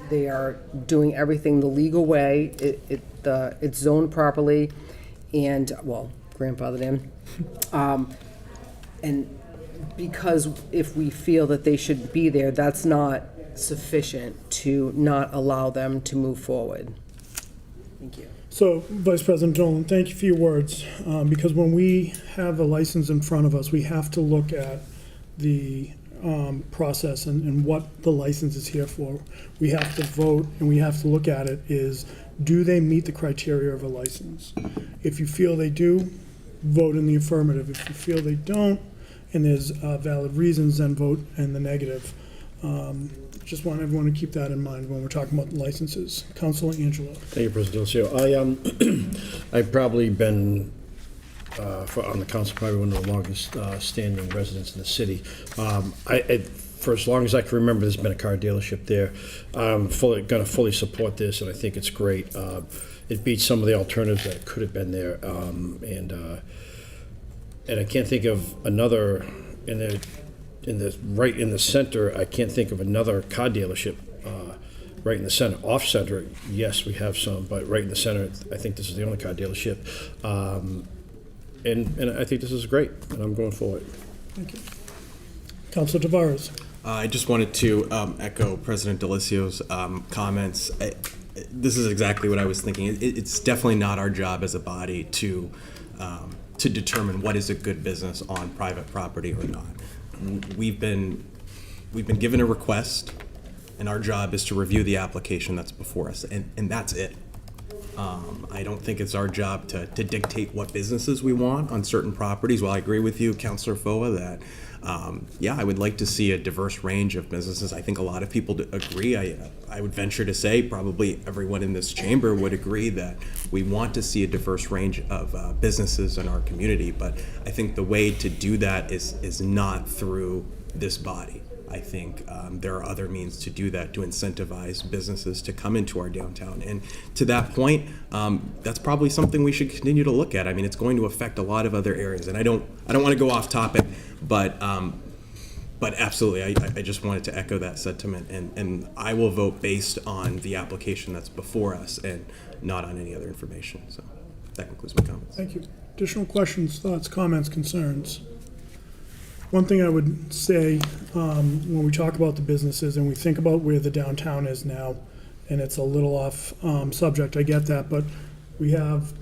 They are doing everything the legal way. It's zoned properly and, well, grandfathered in. And because if we feel that they should be there, that's not sufficient to not allow them to move forward. Thank you. So, Vice President Dolan, thank you for your words, because when we have a license in front of us, we have to look at the process and what the license is here for. We have to vote and we have to look at it is, do they meet the criteria of a license? If you feel they do, vote in the affirmative. If you feel they don't, and there's valid reasons, then vote in the negative. Just want everyone to keep that in mind when we're talking about licenses. Councilor Angelo. Thank you, President Del I've probably been on the council, probably one of the longest standing residents in the city. For as long as I can remember, there's been a car dealership there. I'm going to fully support this, and I think it's great. It beats some of the alternatives that could have been there, and I can't think of another right in the center. I can't think of another car dealership right in the center. Off center, yes, we have some, but right in the center, I think this is the only car dealership, and I think this is great, and I'm going forward. Thank you. Councilor Tavares. I just wanted to echo President Delicio's comments. This is exactly what I was thinking. It's definitely not our job as a body to determine what is a good business on private property or not. We've been given a request, and our job is to review the application that's before us, and that's it. I don't think it's our job to dictate what businesses we want on certain properties. While I agree with you, Councilor Foa, that I would like to see a diverse range of businesses. I think a lot of people agree. I would venture to say probably everyone in this chamber would agree that we want to see a diverse range of businesses in our community. But I think the way to do that is not through this body. I think there are other means to do that, to incentivize businesses to come into our downtown. And to that point, that's probably something we should continue to look at. I mean, it's going to affect a lot of other areas. And I don't want to go off topic, but absolutely, I just wanted to echo that sentiment. And I will vote based on the application that's before us and not on any other information. So that concludes my comments. Thank you. Additional questions, thoughts, comments, concerns? One thing I would say, when we talk about the businesses and we think about where the downtown is now, and it's a little off subject, I get that, but we have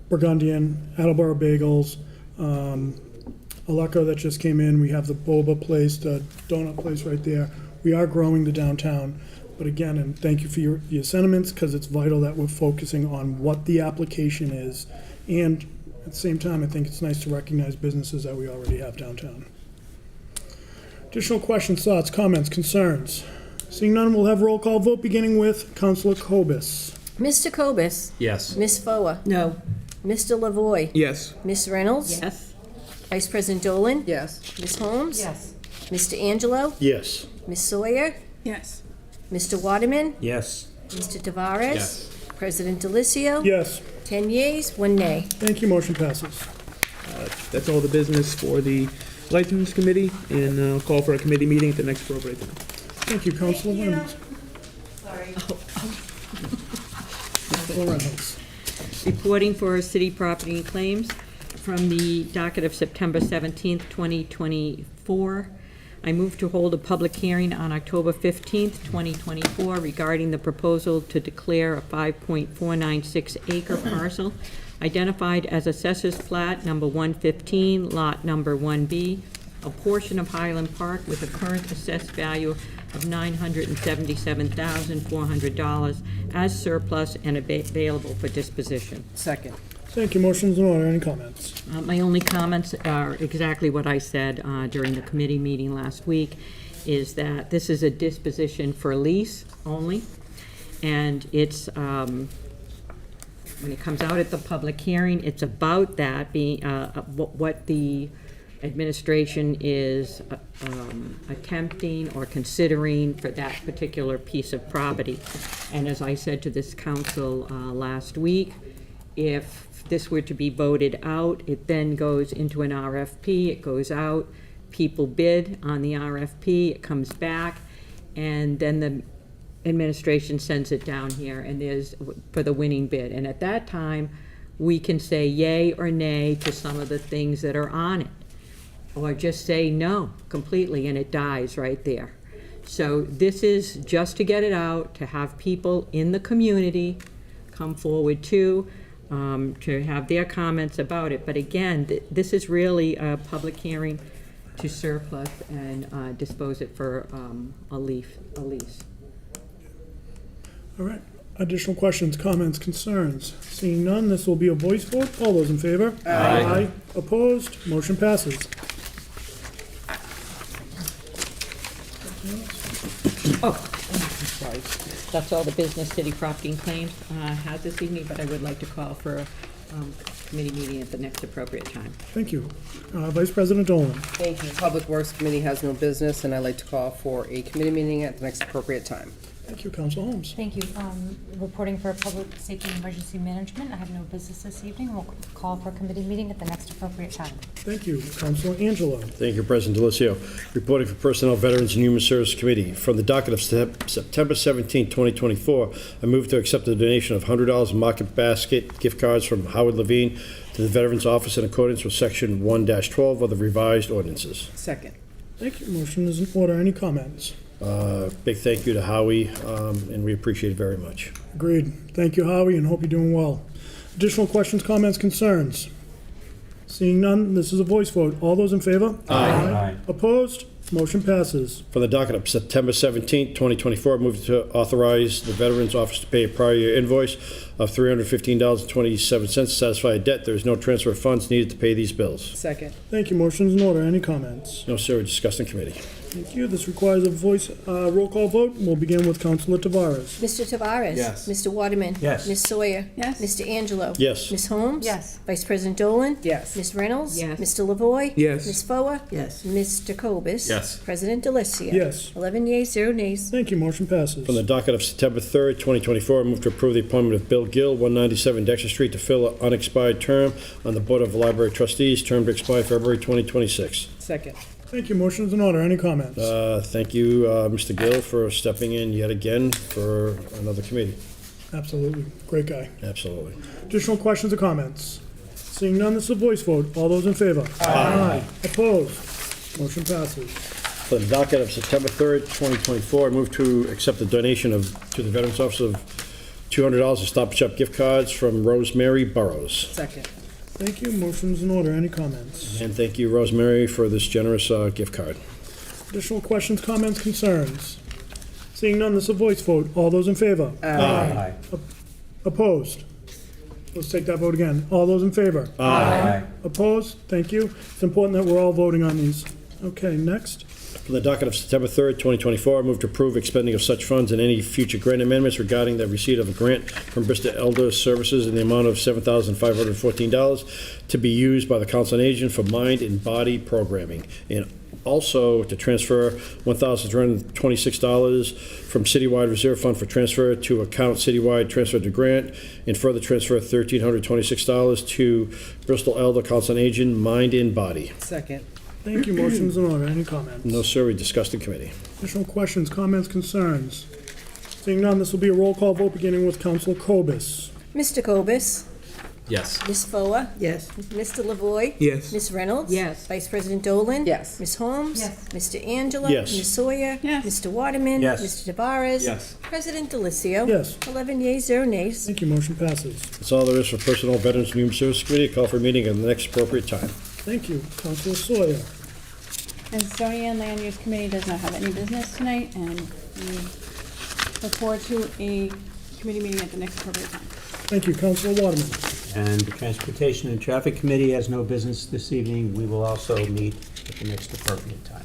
Burgundian, Attleboro Bagels, Aleko that just came in, we have the boba place, the donut place right there. We are growing the downtown, but again, and thank you for your sentiments, because it's vital that we're focusing on what the application is, and at the same time, I think it's nice to recognize businesses that we already have downtown. Additional questions, thoughts, comments, concerns? Seeing none, we'll have roll call vote, beginning with Councilor Kobus. Mr. Kobus? Yes. Ms. Foa? No. Mr. Lavoy? Yes. Ms. Reynolds? Yes? Vice President Dolan? Yes. Ms. Holmes? Yes. Mr. Angelo? Yes. Ms. Sawyer? Yes. Mr. Waterman? Yes. Mr. Tavares? Yes. President Delicio? Yes. 10 yeas, 1 nay. Thank you, motion passes. That's all the business for the License Committee, and I'll call for a committee meeting at the next appropriate time. Thank you, Councilor Reynolds. Councilor Reynolds. Reporting for city property and claims from the docket of September 17th, 2024. I move to hold a public hearing on October 15th, 2024 regarding the proposal to declare a 5.496 acre parcel identified as Assessors Plat number 115, lot number 1B, a portion of Highland Park with a current assessed value of $977,400 as surplus and available for disposition. Second. Thank you, motion's in order. Any comments? My only comments are exactly what I said during the committee meeting last week, is that this is a disposition for lease only, and it's, when it comes out at the public hearing, it's about that being, what the administration is attempting or considering for that particular piece of property. And as I said to this council last week, if this were to be voted out, it then goes into an RFP, it goes out, people bid on the RFP, it comes back, and then the administration sends it down here and there's for the winning bid. And at that time, we can say yay or nay to some of the things that are on it, or just say no completely and it dies right there. So this is just to get it out, to have people in the community come forward to have their comments about it. But again, this is really a public hearing to surplus and dispose it for a lease. All right. Additional questions, comments, concerns? Seeing none, this will be a voice vote. All those in favor? Aye. Opposed? Motion passes. Oh, sorry. That's all the business city property and claims has this evening, but I would like to call for committee meeting at the next appropriate time. Thank you. Vice President Dolan. Thank you. Public Works Committee has no business, and I'd like to call for a committee meeting at the next appropriate time. Thank you, Council Holmes. Thank you. Reporting for Public Safety and Emergency Management, I have no business this evening. We'll call for a committee meeting at the next appropriate time. Thank you, Councilor Angelo. Thank you, President Delicio. Reporting for Personnel, Veterans, and Human Services Committee. From the docket of September 17, 2024, I move to accept the donation of $100 in Market Basket gift cards from Howard Levine to the Veterans Office in accordance with Section 1-12 of the revised ordinances. Second. Thank you. Motion is in order. Any comments? Big thank you to Howie, and we appreciate it very much. Agreed. Thank you, Howie, and hope you're doing well. Additional questions, comments, concerns? Seeing none, this is a voice vote. All those in favor? Aye. Opposed? Motion passes. From the docket of September 17, 2024, I move to authorize the Veterans Office to pay a prior year invoice of $315.27 to satisfy a debt. There is no transfer of funds needed to pay these bills. Second. Thank you. Motion is in order. Any comments? No, sir, discussed in committee. Thank you. This requires a voice roll call vote. We'll begin with Councilor Tavares. Mr. Tavares? Yes. Mr. Waterman? Yes. Ms. Sawyer? Yes. Mr. Angelo? Yes. Ms. Holmes? Yes. Vice President Dolan? Yes. Ms. Reynolds? Yes. Mr. Lavoy? Yes. Ms. Foa? Yes. Mr. Cobus? Yes. President Delicio? Yes. 11 yeas, 0 nays. Thank you. Motion passes. From the docket of September 3rd, 2024, I move to approve the appointment of Bill Gill, 197 Dexter Street, to fill an unexpired term on the Board of Library Trustees, term to expire February 2026. Second. Thank you. Motion is in order. Any comments? Thank you, Mr. Gill, for stepping in yet again for another committee. Absolutely. Great guy. Absolutely. Additional questions or comments? Seeing none, this is a voice vote. All those in favor? Aye. Opposed? Motion passes. For the docket of September 3rd, 2024, I move to accept the donation to the Veterans Office of $200 of Stop and Shop gift cards from Rosemary Burrows. Second. Thank you. Motion's in order. Any comments? And thank you, Rosemary, for this generous gift card. Additional questions, comments, concerns? Seeing none, this is a voice vote. All those in favor? Aye. Opposed? Let's take that vote again. All those in favor? Aye. Opposed? Thank you. It's important that we're all voting on these. Okay, next. From the docket of September 3rd, 2024, I move to approve expending of such funds and any future grant amendments regarding the receipt of a grant from Bristol Elder Services in the amount of $7,514 to be used by the Council on Aging for mind and body programming. And also to transfer $1,326 from Citywide Reserve Fund for transfer to account Citywide Transfer to Grant, and further transfer $1,326 to Bristol Elder Council on Aging mind and body. Second. Thank you. Motion's in order. Any comments? No, sir, we discussed in committee. Additional questions, comments, concerns? Seeing none, this will be a roll call vote beginning with Councilor Cobus. Mr. Cobus? Yes. Ms. Foa? Yes. Mr. Lavoy? Yes. Ms. Reynolds? Yes. Vice President Dolan? Yes. Ms. Holmes? Yes. Mr. Angelo? Yes. Ms. Sawyer? Yes. Mr. Waterman? Yes. Mr. Tavares? Yes. President Delicio? Yes. 11 yeas, 0 nays. Thank you. Motion passes. That's all there is for Personnel, Veterans, and Human Services Committee. Call for a meeting at the next appropriate time. Thank you. Councilor Sawyer. And Zoning and Land Use Committee does not have any business tonight, and we look forward to a committee meeting at the next appropriate time. Thank you. Councilor Waterman. And the Transportation and Traffic Committee has no business this evening. We will also meet at the next appropriate time.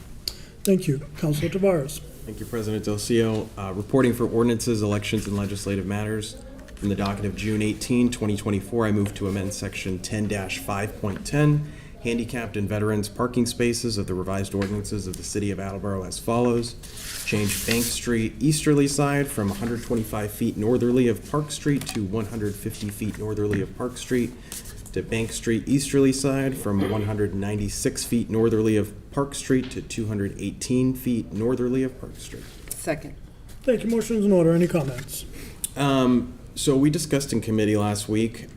Thank you. Councilor Tavares. Thank you, President Delicio. Reporting for ordinances, elections, and legislative matters. From the docket of June 18, 2024, I move to amend Section 10-5.10, handicapped and veterans parking spaces of the revised ordinances of the City of Attleboro as follows. Change Bank Street easterly side from 125 feet northerly of Park Street to 150 feet northerly of Park Street, to Bank Street easterly side from 196 feet northerly of Park Street to 218 feet northerly of Park Street. Second. Thank you. Motion's in order. Any comments? So we discussed in committee last week.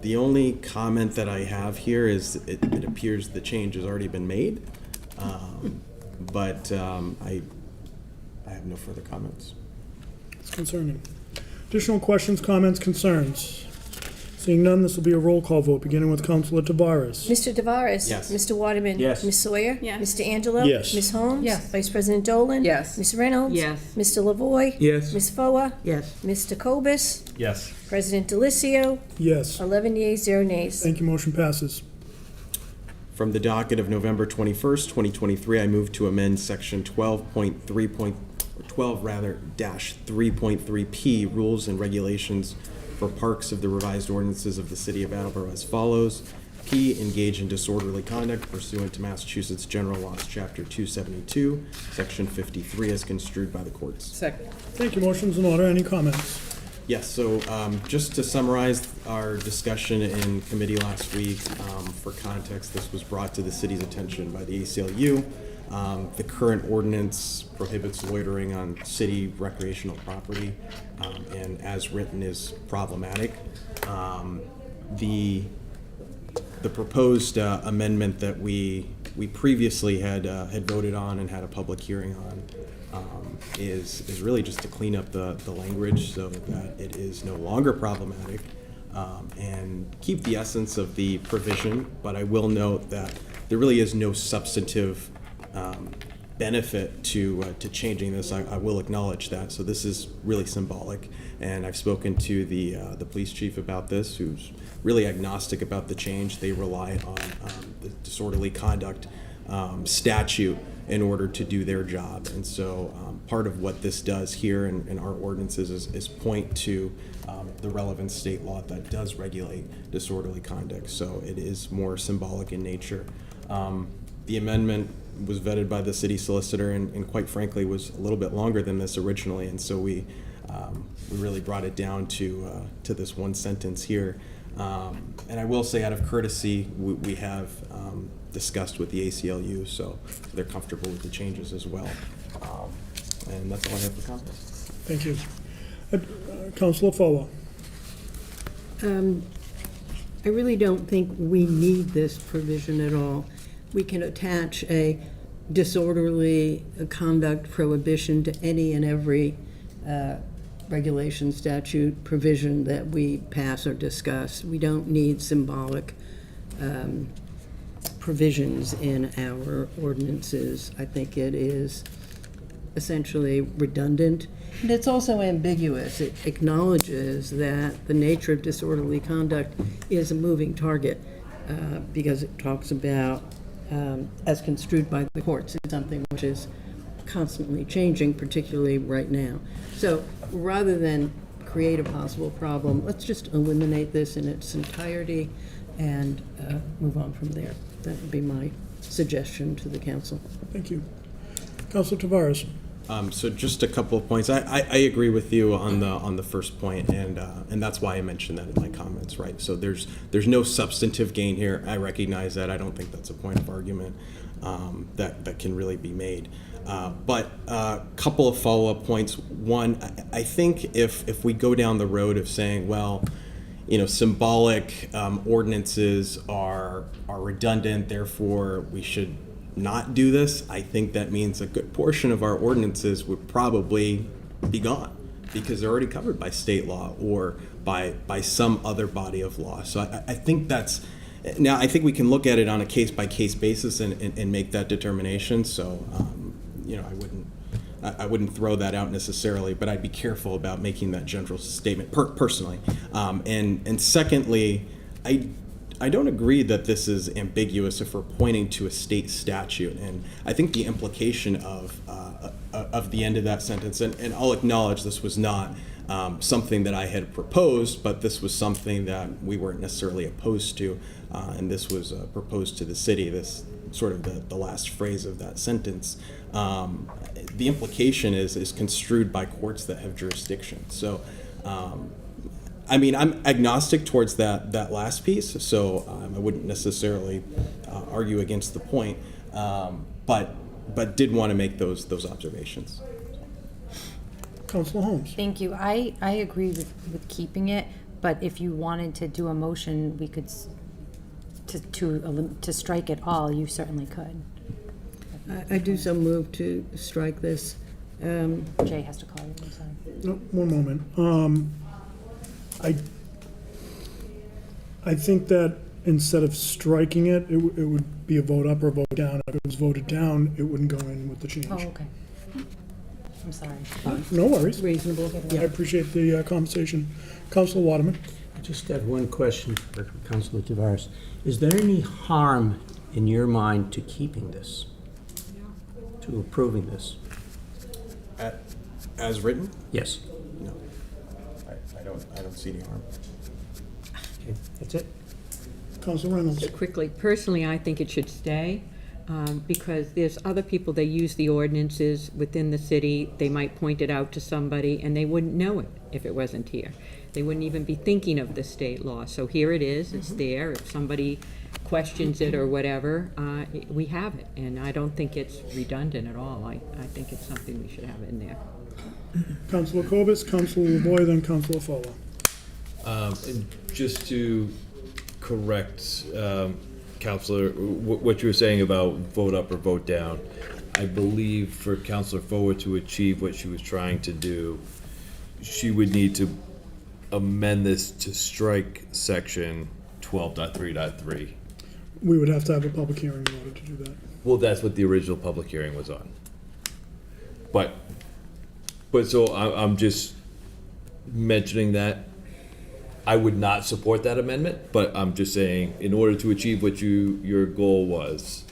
The only comment that I have here is it appears the change has already been made, but I have no further comments. It's concerning. Additional questions, comments, concerns? Seeing none, this will be a roll call vote, beginning with Councilor Tavares. Mr. Tavares? Yes. Mr. Waterman? Yes. Ms. Sawyer? Yes. Mr. Angelo? Yes. Ms. Holmes? Yes. Vice President Dolan? Yes. Ms. Reynolds? Yes. Mr. Lavoy? Yes. Ms. Foa? Yes. Mr. Cobus? Yes. President Delicio? Yes. 11 yeas, 0 nays. Thank you. Motion passes. From the docket of November 21st, 2023, I move to amend Section 12.3.3P Rules and Regulations for parks of the revised ordinances of the City of Attleboro as follows. P, engage in disorderly conduct pursuant to Massachusetts General Laws, Chapter 272, Section 53, as construed by the courts. Second. Thank you. Motion's in order. Any comments? Yes, so just to summarize our discussion in committee last week, for context, this was brought to the city's attention by the ACLU. The current ordinance prohibits loitering on city recreational property, and as written is problematic. The proposed amendment that we previously had voted on and had a public hearing on is really just to clean up the language so that it is no longer problematic, and keep the essence of the provision. But I will note that there really is no substantive benefit to changing this. I will acknowledge that. So this is really symbolic, and I've spoken to the police chief about this, who's really agnostic about the change. They rely on the disorderly conduct statute in order to do their job. And so part of what this does here in our ordinances is point to the relevant state law that does regulate disorderly conduct. So it is more symbolic in nature. The amendment was vetted by the city solicitor and quite frankly was a little bit longer than this originally. And so we really brought it down to this one sentence here. And I will say, out of courtesy, we have discussed with the ACLU, so they're comfortable with the changes as well. And that's all I have for comments. Thank you. Councilor Folwell. I really don't think we need this provision at all. We can attach a disorderly conduct prohibition to any and every regulation, statute, provision that we pass or discuss. We don't need symbolic provisions in our ordinances. I think it is essentially redundant. And it's also ambiguous. It acknowledges that the nature of disorderly conduct is a moving target because it talks about, as construed by the courts, it's something which is constantly changing, particularly right now. So rather than create a possible problem, let's just eliminate this in its entirety and move on from there. That would be my suggestion to the council. Thank you. Councilor Tavares. So just a couple of points. I agree with you on the first point, and that's why I mentioned that in my comments, right? So there's no substantive gain here. I recognize that. I don't think that's a point of argument that can really be made. But a couple of follow-up points. One, I think if we go down the road of saying, well, symbolic ordinances are redundant, therefore we should not do this, I think that means a good portion of our ordinances would probably be gone because they're already covered by state law or by some other body of law. So I think now I think we can look at it on a case-by-case basis and make that determination. So, I wouldn't throw that out necessarily, but I'd be careful about making that general statement personally. And secondly, I don't agree that this is ambiguous if we're pointing to a state statute, and I think the implication of the end of that sentence, and I'll acknowledge this was not something that I had proposed, but this was something that we weren't necessarily opposed to, and this was proposed to the city, this sort of the last phrase of that sentence. The implication is construed by courts that have jurisdiction. So I'm agnostic towards that last piece, so I wouldn't necessarily argue against the point, but did want to make those observations. Councilor Holmes. Thank you. I agree with keeping it, but if you wanted to do a motion, we could, to strike it all, you certainly could. I do so move to strike this. Jay has to call you, I'm sorry. No, one moment. I think that instead of striking it, it would be a vote up or a vote down. If it was voted down, it wouldn't go in with the change. Oh, okay. I'm sorry. No worries. Reasonable. I appreciate the conversation. Councilor Waterman. I just have one question for Councilor Tavares. Is there any harm in your mind to keeping this, to approving this? As written? Yes. No. I I don't see any harm. Okay, that's it. Council Reynolds. So quickly, personally, I think it should stay, because there's other people, they use the ordinances within the city, they might point it out to somebody, and they wouldn't know it if it wasn't here. They wouldn't even be thinking of the state law. So here it is, it's there. If somebody questions it or whatever, we have it. And I don't think it's redundant at all. I think it's something we should have in there. Councilor Cobus, Councilor LeBoy, then Councilor Fowler. And just to correct, Counselor, what you were saying about vote up or vote down, I believe for Counselor Forward to achieve what she was trying to do, she would need to amend this to strike section 12.3.3. We would have to have a public hearing in order to do that. Well, that's what the original public hearing was on. But so I'm just mentioning that I would not support that amendment, but I'm just saying, in order to achieve what your goal was,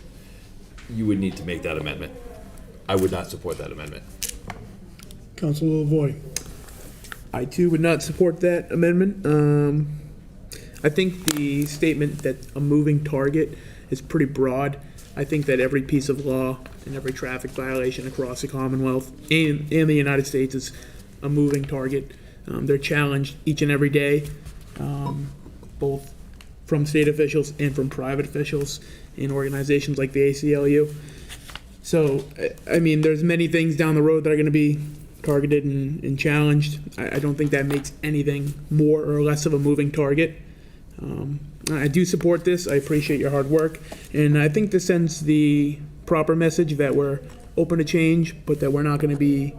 you would need to make that amendment. I would not support that amendment. Councilor LeBoy. I too would not support that amendment. I think the statement that a moving target is pretty broad. I think that every piece of law and every traffic violation across the Commonwealth and the United States is a moving target. They're challenged each and every day, both from state officials and from private officials in organizations like the ACLU. So, I mean, there's many things down the road that are going to be targeted and challenged. I don't think that makes anything more or less of a moving target. I do support this. I appreciate your hard work. And I think this sends the proper message that we're open to change, but that we're not going to be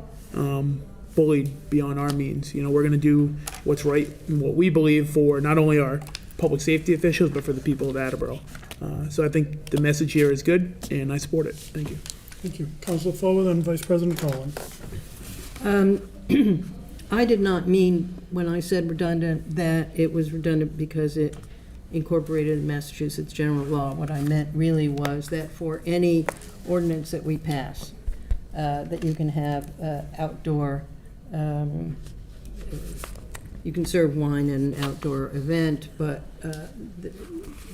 bullied beyond our means. You know, we're going to do what's right and what we believe for not only our public safety officials, but for the people of Attleboro. So I think the message here is good, and I support it. Thank you. Thank you. Councilor Forward, then Vice President Collins. I did not mean, when I said redundant, that it was redundant because it incorporated Massachusetts general law. What I meant really was that for any ordinance that we pass, that you can have outdoor, you can serve wine in an outdoor event, but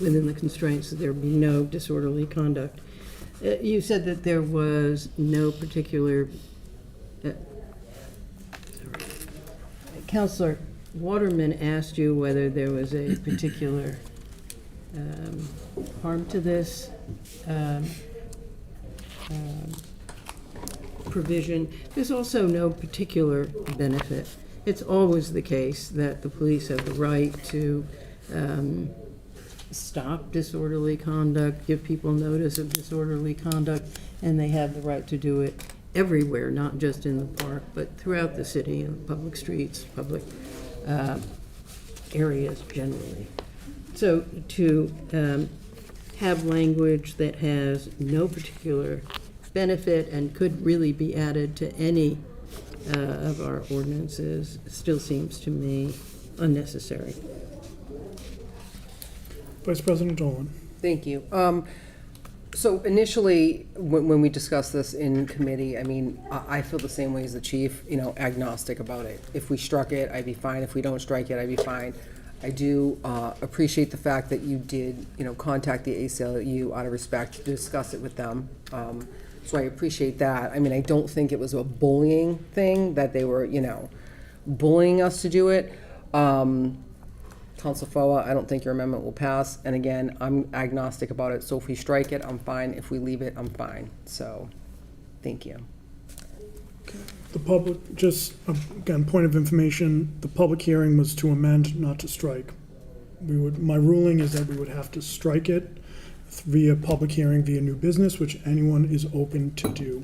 within the constraints that there be no disorderly conduct. You said that there was no particular, Councilor Waterman asked you whether there was a particular harm to this provision. There's also no particular benefit. It's always the case that the police have the right to stop disorderly conduct, give people notice of disorderly conduct, and they have the right to do it everywhere, not just in the park, but throughout the city, in public streets, public areas generally. So to have language that has no particular benefit and could really be added to any of our ordinances still seems to me unnecessary. Vice President Dolan. Thank you. So initially, when we discussed this in committee, I mean, I feel the same way as the chief, you know, agnostic about it. If we struck it, I'd be fine. If we don't strike it, I'd be fine. I do appreciate the fact that you did, you know, contact the ACLU out of respect to discuss it with them. So I appreciate that. I mean, I don't think it was a bullying thing, that they were, you know, bullying us to do it. Council Foa, I don't think your amendment will pass. And again, I'm agnostic about it. So if we strike it, I'm fine. If we leave it, I'm fine. So, thank you. The public, just, again, point of information, the public hearing was to amend, not to strike. My ruling is that we would have to strike it via public hearing, via new business, which anyone is open to do.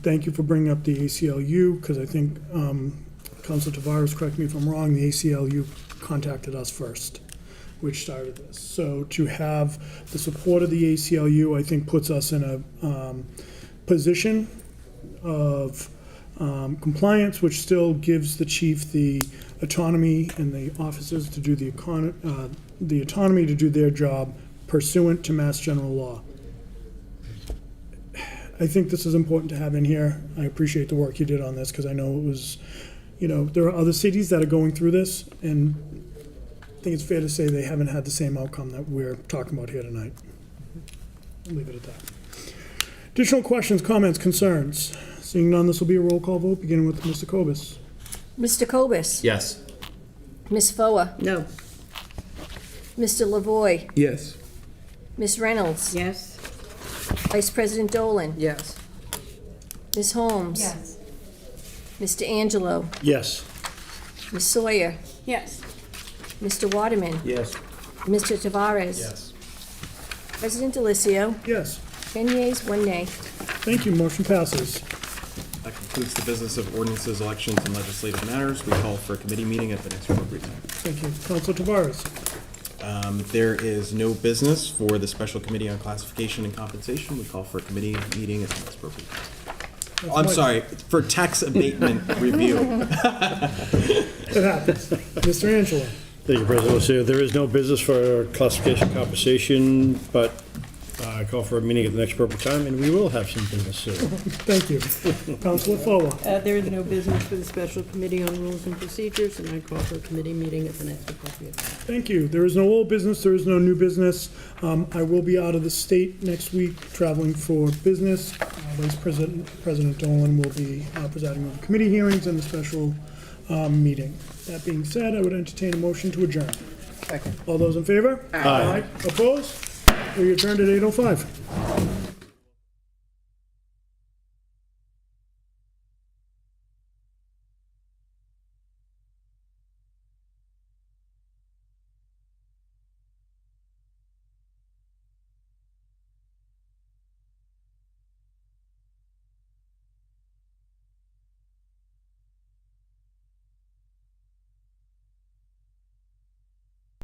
Thank you for bringing up the ACLU, because I think, Councilor Tavares, correct me if I'm wrong, the ACLU contacted us first, which started this. So to have the support of the ACLU, I think, puts us in a position of compliance, which still gives the chief the autonomy and the officers to do the autonomy to do their job pursuant to Mass General Law. I think this is important to have in here. I appreciate the work you did on this, because I know it was there are other cities that are going through this, and I think it's fair to say they haven't had the same outcome that we're talking about here tonight. I'll leave it at that. Additional questions, comments, concerns? Seeing none, this will be a roll call vote, beginning with Mr. Cobus. Mr. Cobus? Yes. Ms. Foa? No. Mr. Lavoy? Yes. Ms. Reynolds? Yes? Vice President Dolan? Yes. Ms. Holmes? Yes. Mr. Angelo? Yes. Ms. Sawyer? Yes. Mr. Waterman? Yes. Mr. Tavares? Yes. President Delicio? Yes. 10 yeas, 1 nay. Thank you, motion passes. That concludes the business of ordinances, elections, and legislative matters. We call for a committee meeting at the next appropriate time. Thank you. Councilor Tavares. There is no business for the Special Committee on Classification and Compensation. We call for a committee meeting at the next appropriate time. Oh, I'm sorry, for tax abatement review. It happens. Mr. Angelo. Thank you, President Lucio. There is no business for classification compensation, but I call for a meeting at the next appropriate time, and we will have some business soon. Thank you. Councilor Foa. There is no business for the Special Committee on Rules and Procedures, and I call for a committee meeting at the next appropriate time. Thank you. There is no old business, there is no new business. I will be out of the state next week, traveling for business. Vice President Dolan will be presiding over committee hearings and the special meeting. That being said, I would entertain a motion to adjourn. Second. All those in favor? Aye. Opposed? We adjourned at 8:05.